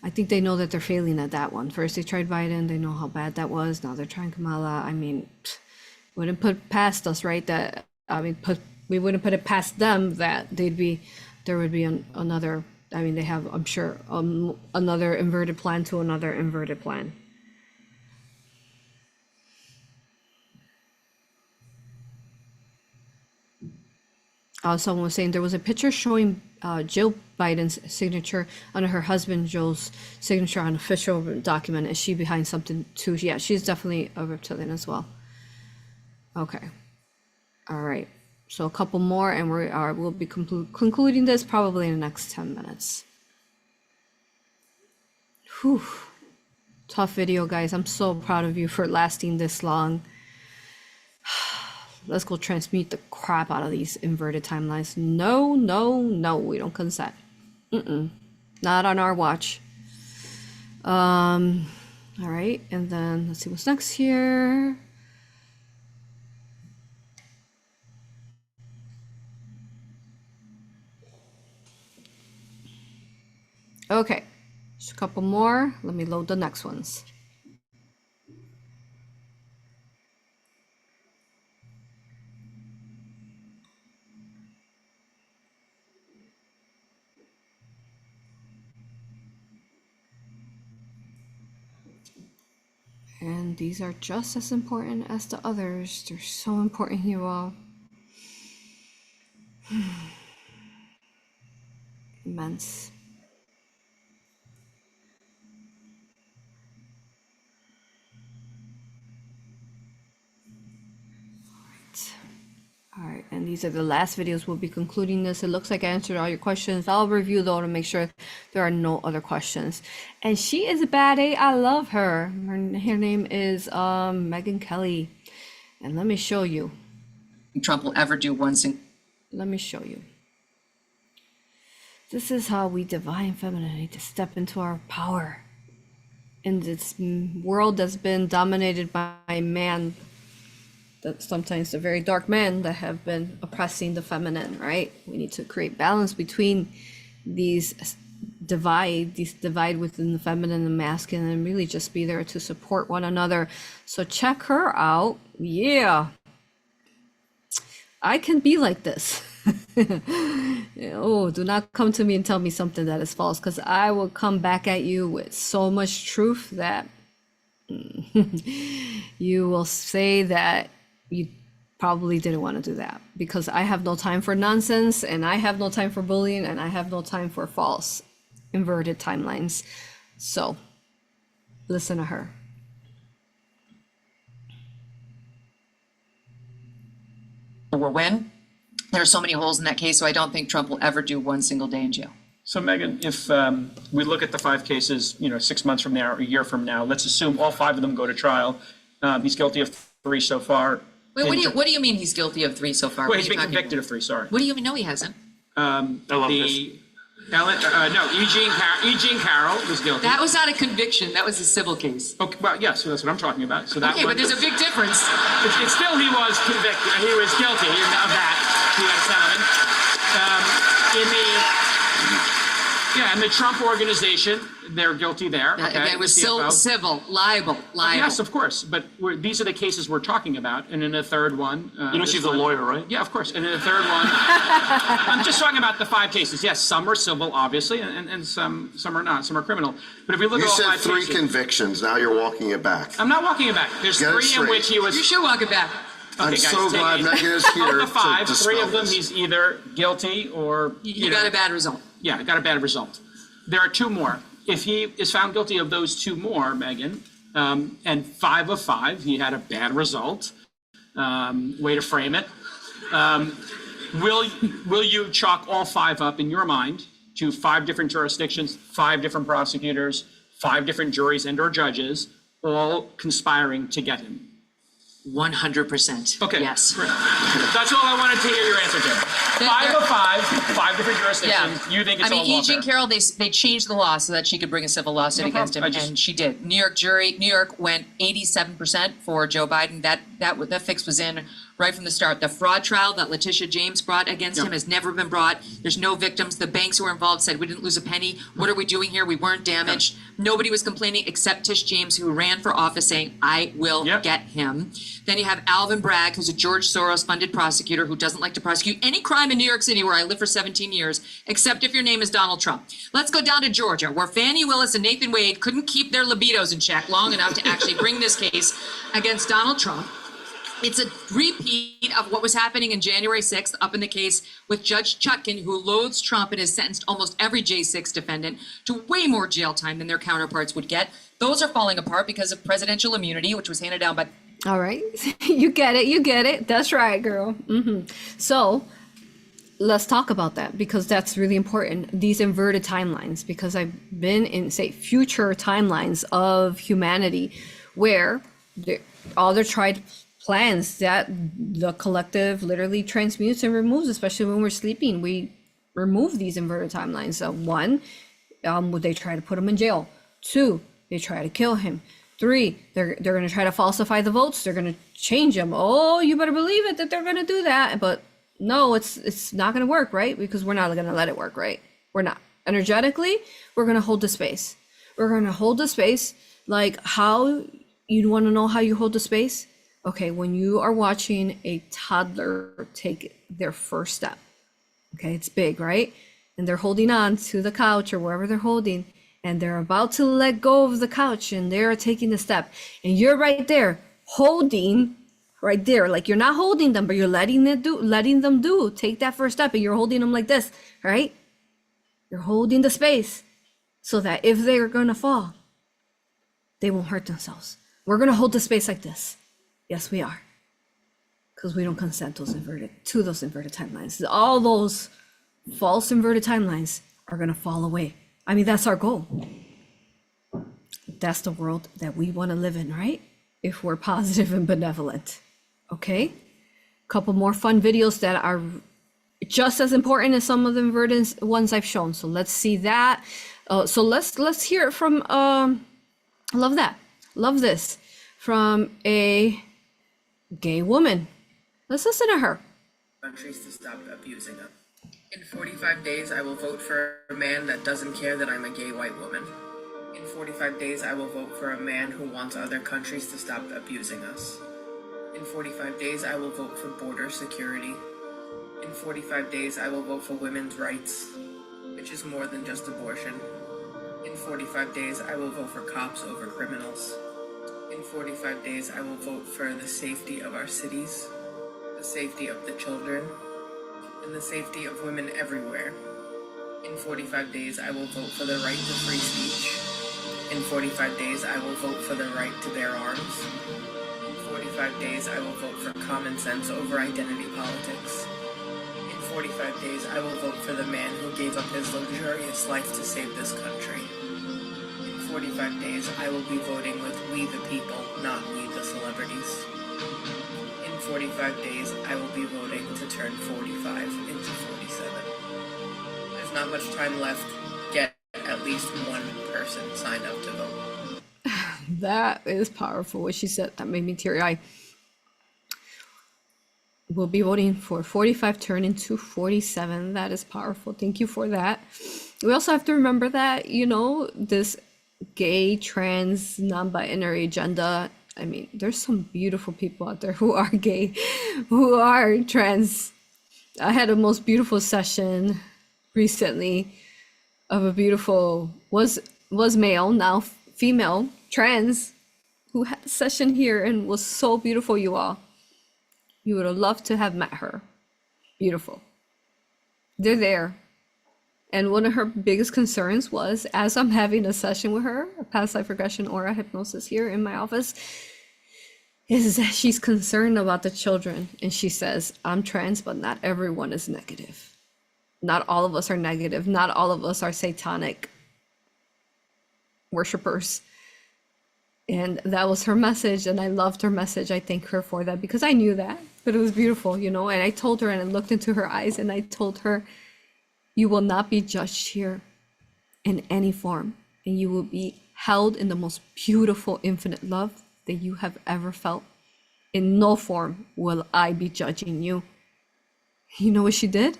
I think they know that they're failing at that one. First they tried Biden, they know how bad that was. Now they're trying Kamala. I mean, wouldn't put past us, right? That we wouldn't put it past them that there would be another. I mean, they have, I'm sure, another inverted plan to another inverted plan. Someone was saying there was a picture showing Jill Biden's signature under her husband Joe's signature on an official document. Is she behind something too? Yeah, she's definitely a reptilian as well. Okay. All right. So a couple more and we'll be concluding this probably in the next 10 minutes. Whew. Tough video, guys. I'm so proud of you for lasting this long. Let's go transmute the crap out of these inverted timelines. No, no, no, we don't consent. Not on our watch. All right, and then let's see what's next here. Okay, just a couple more. Let me load the next ones. And these are just as important as the others. They're so important, you all. Immense. All right, and these are the last videos. We'll be concluding this. It looks like I answered all your questions. I'll review though to make sure there are no other questions. And she is a baddie. I love her. Her name is Megyn Kelly. And let me show you. Trump will ever do one thing. Let me show you. This is how we divine feminine need to step into our power in this world that's been dominated by man. That sometimes the very dark men that have been oppressing the feminine, right? We need to create balance between these divide within the feminine and masculine, and really just be there to support one another. So check her out. Yeah, I can be like this. Oh, do not come to me and tell me something that is false, because I will come back at you with so much truth that you will say that you probably didn't want to do that, because I have no time for nonsense, and I have no time for bullying, and I have no time for false inverted timelines. So listen to her. Or when there are so many holes in that case, so I don't think Trump will ever do one single day in jail. So Megyn, if we look at the 5 cases, 6 months from now, or a year from now, let's assume all 5 of them go to trial. He's guilty of 3 so far. Wait, what do you mean he's guilty of 3 so far? Wait, he's been convicted of 3, sorry. What do you mean? No, he hasn't. I love this. Eugene Carroll was guilty. That was not a conviction. That was a civil case. Okay, well, yes, so that's what I'm talking about. So that okay, but there's a big difference. It's still, he was convicted. He was guilty of that. He had a settlement. In the Trump organization, they're guilty there. Okay, it was still civil, libel. Yes, of course. But these are the cases we're talking about. And in the third one, she's a lawyer, right? Yeah, of course. And in the third one, I'm just talking about the 5 cases. Yes, some are civil, obviously, and some are not. Some are criminal. But if we look at all 5 said 3 cases, convictions. Now you're walking it back. I'm not walking it back. There's 3 in which he was. You should walk it back. I'm guys, so glad Megyn is here. Of the 5, to 3 of them this. he's either guilty or you got a bad result. Yeah, got a bad result. There are 2 more. If he is found guilty of those 2 more, Megyn, and 5 of 5, he had a bad result. Way to frame it. Will you chalk all 5 up in your mind to 5 different jurisdictions, 5 different prosecutors, 5 different juries and/or judges, all conspiring to get him? 100%. Okay. Yes. That's all I wanted to hear your answer to. 5 of 5 different jurisdictions. Yeah. You think it's all lawfare? Eugene Carroll, they changed the law so that she could bring a civil lawsuit against him, and she did. New York went 87% for Joe Biden. That fix was in right from the start. The fraud trial that Letitia James brought against him has never been brought. There's no victims. The banks who were involved said, we didn't lose a penny. What are we doing here? We weren't damaged. Nobody was complaining except Tish James, who ran for office saying, I will get him. Then you have Alvin Bragg, who's a George Soros-funded prosecutor who doesn't like to prosecute any crime in New York City, where I lived for 17 years, except if your name is Donald Trump. Let's go down to Georgia, where Fani Willis and Nathan Wade couldn't keep their libidos in check long enough to actually bring this case against Donald Trump. It's a repeat of what was happening in January 6th up in the case with Judge Chutkan, who loathes Trump and has sentenced almost every J6 defendant to way more jail time than their counterparts would get. Those are falling apart because of presidential immunity, which was handed down by... All right. You get it. That's right, girl. So let's talk about that, because that's really important. These inverted timelines, because I've been in, say, future timelines of humanity where all their tried plans that the collective literally transmutes and removes, especially when we're sleeping. We remove these inverted timelines. So 1, they try to put him in jail. 2, they try to kill him. 3, they're going to try to falsify the votes. They're going to change them. Oh, you better believe it that they're going to do that. But no, it's not going to work, right? Because we're not going to let it work, right? We're not. Energetically, we're going to hold the space. We're going to hold the space. Like, how you want to know how you hold the space? Okay, when you are watching a toddler take their first step, okay, it's big, right? And they're holding on to the couch or wherever they're holding, and they're about to let go of the couch and they're taking the step. And you're right there holding right there. Like you're not holding them, but you're letting them do. Take that first step, and you're holding them like this, right? You're holding the space so that if they're gonna fall, they won't hurt themselves. We're gonna hold the space like this. Yes, we are. Because we don't consent to those inverted timelines. All those false inverted timelines are gonna fall away. I mean, that's our goal. That's the world that we want to live in, right? If we're positive and benevolent. Okay? Couple more fun videos that are just as important as some of the inverted ones I've shown. So let's see that. So let's hear it from love that. Love this from a gay woman. Let's listen to her. Countries to stop abusing them. In 45 days, I will vote for a man that doesn't care that I'm a gay white woman. In 45 days, I will vote for a man who wants other countries to stop abusing us. In 45 days, I will vote for border security. In 45 days, I will vote for women's rights, which is more than just abortion. In 45 days, I will vote for cops over criminals. In 45 days, I will vote for the safety of our cities, the safety of the children, and the safety of women everywhere. In 45 days, I will vote for the right to free speech. In 45 days, I will vote for the right to bear arms. In 45 days, I will vote for common sense over identity politics. In 45 days, I will vote for the man who gave up his luxurious life to save this country. In 45 days, I will be voting with we the people, not we the celebrities. In 45 days, I will be voting to turn 45 into 47. There's not much time left. Get at least one person signed up to vote. That is powerful. What she said, that made me teary-eyed. We'll be voting for 45 turn into 47. That is powerful. Thank you for that. We also have to remember that, you know, this gay, trans, non-binary agenda, I mean, there's some beautiful people out there who are gay, who are trans. I had a most beautiful session recently of a beautiful, was male, now female, trans, who had a session here and was so beautiful, you all. You would have loved to have met her. Beautiful. They're there. And one of her biggest concerns was, as I'm having a session with her, a past life regression aura hypnosis here in my office, is that she's concerned about the children. And she says, I'm trans, but not everyone is negative. Not all of us are negative. Not all of us are satanic worshipers. And that was her message. And I loved her message. I thank her for that because I knew that, but it was beautiful, you know, and I told her and I looked into her eyes and I told her, you will not be judged here in any form, and you will be held in the most beautiful, infinite love that you have ever felt. In no form will I be judging you. You know what she did?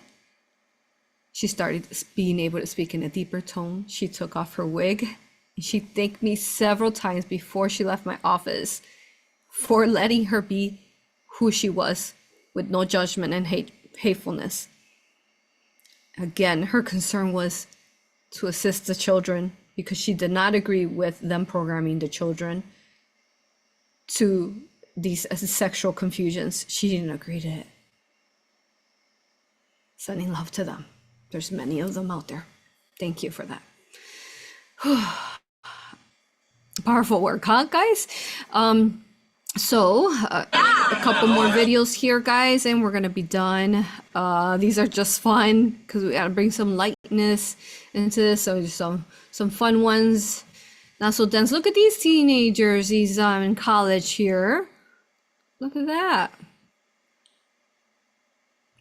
She started being able to speak in a deeper tone. She took off her wig. And she thanked me several times before she left my office for letting her be who she was with no judgment and hatefulness. Again, her concern was to assist the children because she did not agree with them programming the children to these sexual confusions. She didn't agree to it. Sending love to them. There's many of them out there. Thank you for that. Powerful work, huh, guys? So a couple more videos here, guys, and we're gonna be done. These are just fun because we gotta bring some lightness into this. So just some fun ones, not so dense. Look at these teenagers. These in college here. Look at that.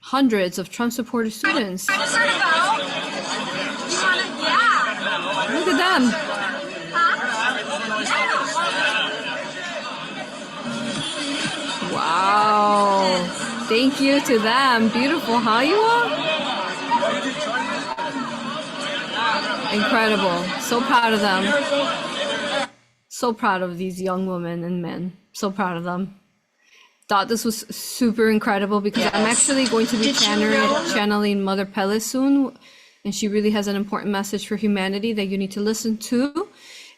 Hundreds of Trump supporter students. Look at them. Wow. Thank you to them. Beautiful, huh, you all? Incredible. So proud of them. So proud of these young women and men. So proud of them. Thought this was super incredible because I'm actually going to be channeling Mother Pele soon. And she really has an important message for humanity that you need to listen to.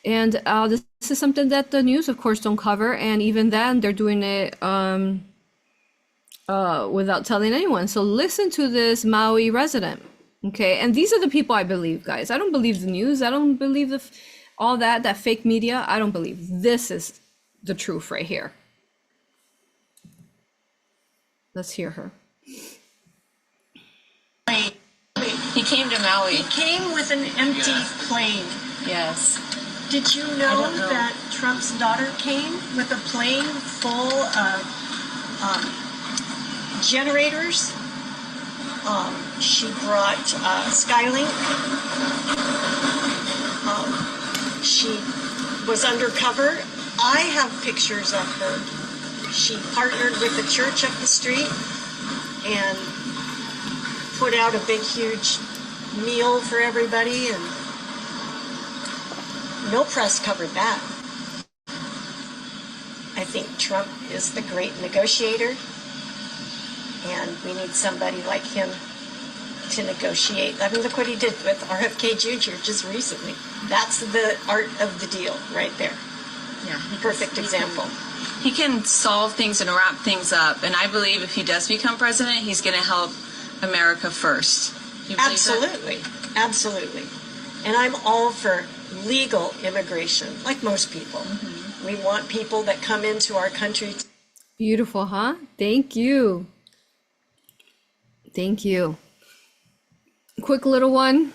And this is something that the news, of course, don't cover. And even then, they're doing it without telling anyone. So listen to this Maui resident. Okay, and these are the people I believe, guys. I don't believe the news. I don't believe all that fake media. I don't believe. This is the truth right here. Let's hear her. He came to Maui. He came with an empty plane. Yes. Did you know that Trump's daughter came with a plane full of generators? She brought Skylink. She was undercover. I have pictures of her. She partnered with the church up the street and put out a big, huge meal for everybody, and no press covered that. I think Trump is the great negotiator, and we need somebody like him to negotiate. I mean, look what he did with RFK Jr. just recently. That's the art of the deal right there. Yeah. Perfect example. He can solve things and wrap things up. And I believe if he does become president, he's going to help America first. You believe that? Absolutely. Absolutely. And I'm all for legal immigration, like most people. Mm-hmm. We want people that come into our country. Beautiful, huh? Thank you. Thank you. Quick little one,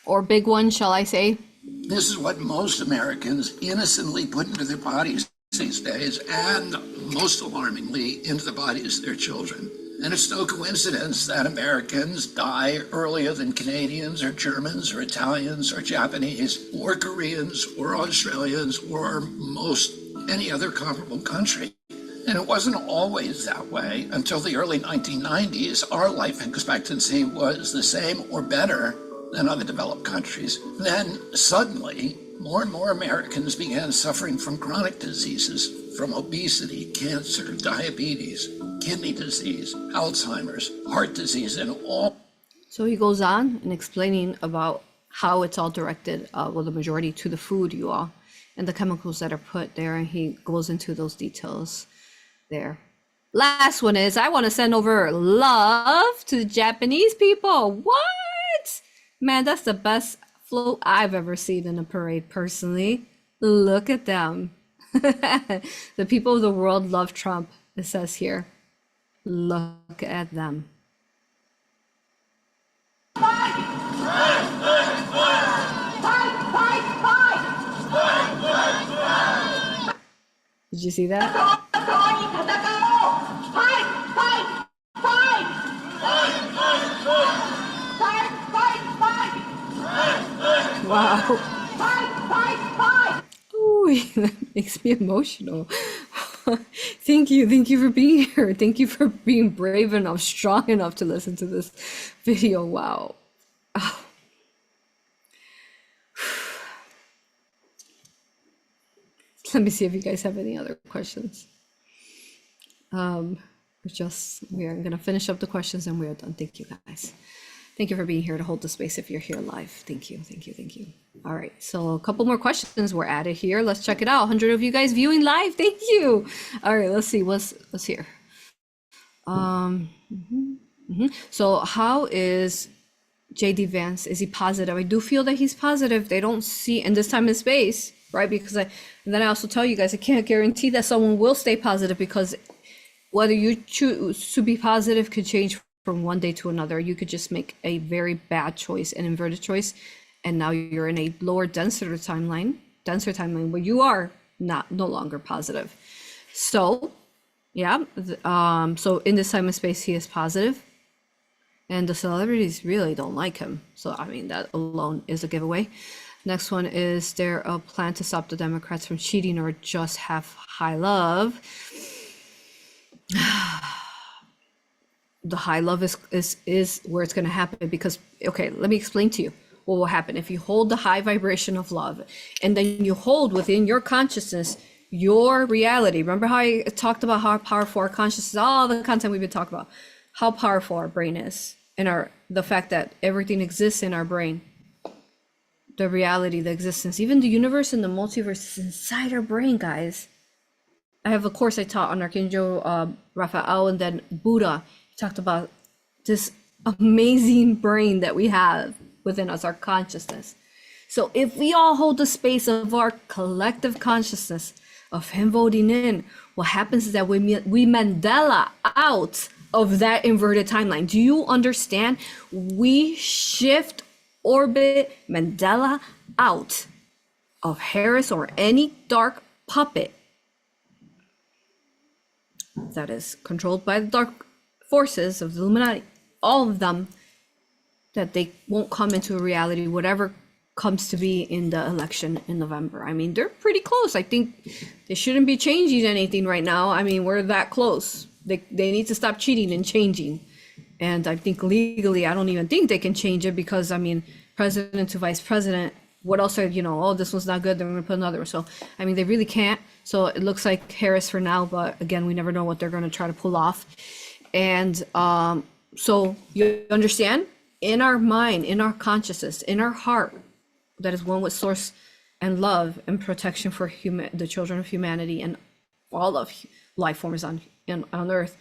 or big one, shall I say? This is what most Americans innocently put into their bodies these days, and most alarmingly, into the bodies of their children. And it's no coincidence that Americans die earlier than Canadians or Germans or Italians or Japanese or Koreans or Australians or most any other comparable country. And it wasn't always that way until the early 1990s. Our life expectancy was the same or better than other developed countries. Then suddenly, more and more Americans began suffering from chronic diseases, from obesity, cancer, diabetes, kidney disease, Alzheimer's, heart disease, and all. So he goes on and explaining about how it's all directed, well, the majority to the food, you all, and the chemicals that are put there. And he goes into those details there. Last one is, I want to send over love to the Japanese people. What? Man, that's the best float I've ever seen in a parade, personally. Look at them. The people of the world love Trump, it says here. Look at them. Did you see that? Wow. Ooh, that makes me emotional. Thank you for being here. Thank you for being brave enough, strong enough to listen to this video. Wow. Oh. Let me see if you guys have any other questions. We are gonna finish up the questions and we are done. Thank you, guys. Thank you for being here to hold the space if you're here live. Thank you. All right, so a couple more questions were added here. Let's check it out. 100 of you guys viewing live. Thank you. All right, let's see what's here. So how is JD Vance? Is he positive? I do feel that he's positive. They don't see in this time and space, right? Because and then I also tell you guys, I can't guarantee that someone will stay positive, because whether you choose to be positive could change from one day to another. You could just make a very bad choice, an inverted choice, and now you're in a lower, denser timeline where you are no longer positive. So, yeah, so in this time and space, he is positive, and the celebrities really don't like him. So, I mean, that alone is a giveaway. Next one is there a plan to stop the Democrats from cheating or just have high love? The high love is where it's going to happen, because, okay, let me explain to you what will happen. If you hold the high vibration of love, and then you hold within your consciousness your reality. Remember how I talked about how powerful our consciousness, all the content we've been talking about, how powerful our brain is, and the fact that everything exists in our brain. The reality, the existence, even the universe and the multiverse is inside our brain, guys. I have a course I taught on Archangel Raphael, and then Buddha talked about this amazing brain that we have within us, our consciousness. So if we all hold the space of our collective consciousness of him voting in, what happens is that we Mandela out of that inverted timeline. Do you understand? We shift, orbit Mandela out of Harris or any dark puppet that is controlled by the dark forces of the Illuminati, all of them, that they won't come into a reality, whatever comes to be in the election in November. I mean, they're pretty close. I think they shouldn't be changing anything right now. I mean, we're that close. They need to stop cheating and changing. And I think legally, I don't even think they can change it, because I mean, president to vice president, what else are, oh, this one's not good, then we're gonna put another one. So, I mean, they really can't. So it looks like Harris for now, but again, we never know what they're gonna try to pull off. And so you understand, in our mind, in our consciousness, in our heart, that is one with source and love and protection for the children of humanity and all of life forms on earth,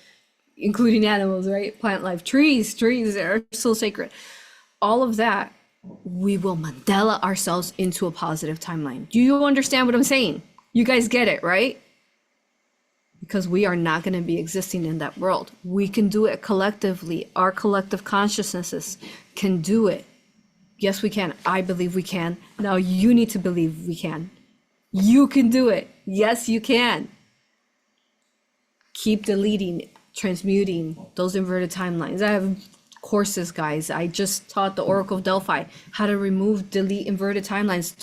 including animals, right? Plant life, trees that are so sacred. All of that, we will Mandela ourselves into a positive timeline. Do you understand what I'm saying? You guys get it, right? Because we are not going to be existing in that world. We can do it collectively. Our collective consciousnesses can do it. Yes, we can. I believe we can. Now you need to believe we can. You can do it. Yes, you can. Keep deleting, transmuting those inverted timelines. I have courses, guys. I just taught the Oracle of Delphi how to remove, delete inverted timelines,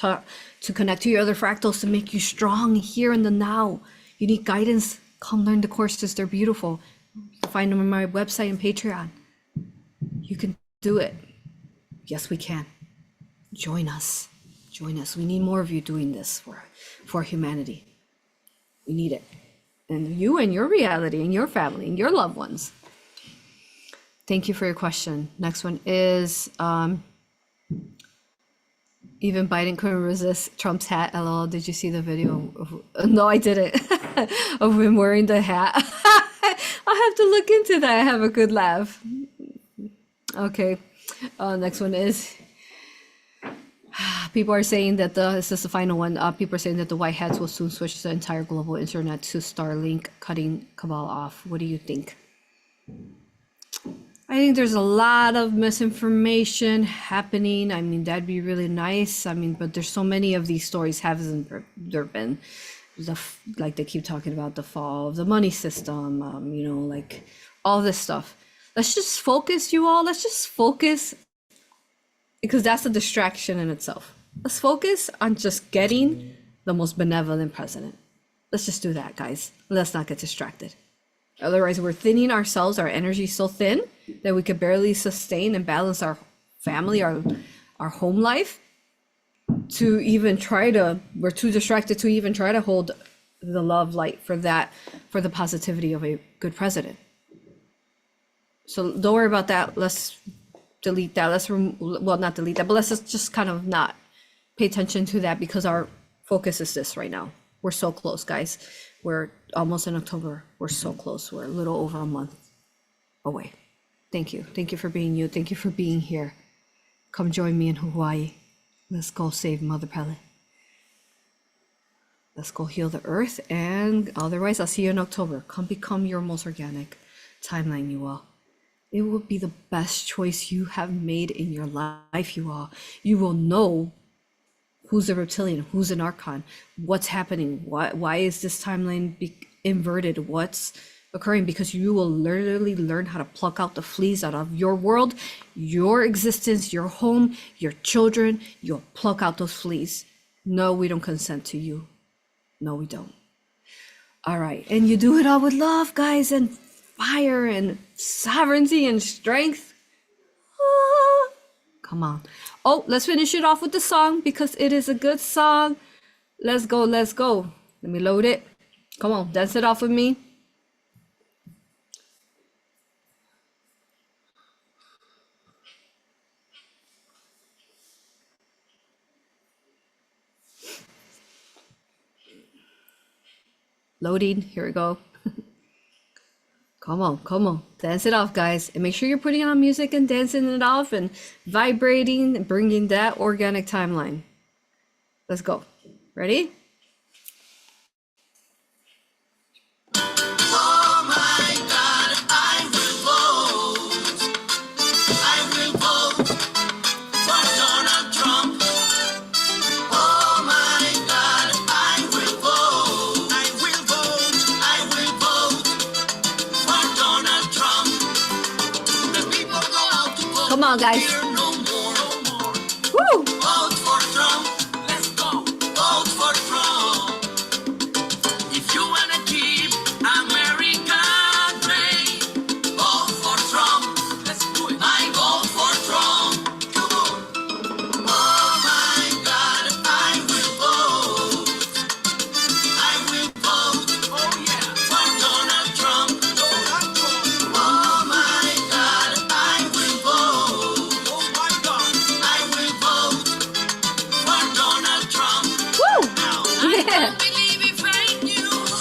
to connect to your other fractals, to make you strong here in the now. You need guidance, come learn the courses. They're beautiful. You can find them on my website and Patreon. You can do it. Yes, we can. Join us. Join us. We need more of you doing this for humanity. We need it. And you and your reality and your family and your loved ones. Thank you for your question. Next one is, even Biden couldn't resist Trump's hat. LOL. Did you see the video no, I didn't. Of him wearing the hat. I'll have to look into that. I have a good laugh. Okay. Next one is, people are saying that this is the final one. People are saying that the white hats will soon switch the entire global internet to Starlink, cutting cabal off. What do you think? I think there's a lot of misinformation happening. I mean, that'd be really nice. I mean, but there's so many of these stories. Hasn't there been, like they keep talking about the fall of the money system, like all this stuff. Let's just focus, you all. Let's just focus, because that's a distraction in itself. Let's focus on just getting the most benevolent president. Let's just do that, guys. Let's not get distracted. Otherwise, we're thinning ourselves. Our energy is so thin that we could barely sustain and balance our family, our home life, to even we're too distracted to even try to hold the love light for the positivity of a good president. So don't worry about that. Let's delete that. Well, not delete that, but let's just kind of not pay attention to that, because our focus is this right now. We're so close, guys. We're almost in October. We're so close. We're a little over a month away. Thank you. Thank you for being you. Thank you for being here. Come join me in Hawaii. Let's go save Mother Pele. Let's go heal the earth. And otherwise, I'll see you in October. Come become your most organic timeline, you all. It will be the best choice you have made in your life, you all. You will know who's a reptilian, who's an archon, what's happening, why is this timeline inverted, what's occurring, because you will literally learn how to pluck out the fleas out of your world, your existence, your home, your children. You'll pluck out those fleas. No, we don't consent to you. No, we don't. All right, and you do it all with love, guys, and fire and sovereignty and strength. Come on. Oh, let's finish it off with the song, because it is a good song. Let's go, let's go. Let me load it. Come on, dance it off with me. Loading. Here we go. Come on. Dance it off, guys. And make sure you're putting on music and dancing it off and vibrating and bringing that organic timeline. Let's go. Ready? Oh my God, I will vote for Donald Trump. Oh my God, I will vote for Donald Trump. The people go out to vote. Come on, guys. Fear no more. Woo! Vote for Trump. Let's go. Vote for Trump. If you wanna keep America great, vote for Trump. Let's do it. I vote for Trump. Come on. Oh my God, I will vote. Oh yeah. For Donald Trump. Oh my God, I will vote. Oh my God, I will vote for Donald Trump. Woo! Now, Yeah. believe in fake news.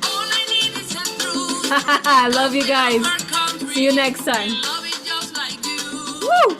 All I need is the truth. I love you guys. See you next time. Love it just like you. Woo!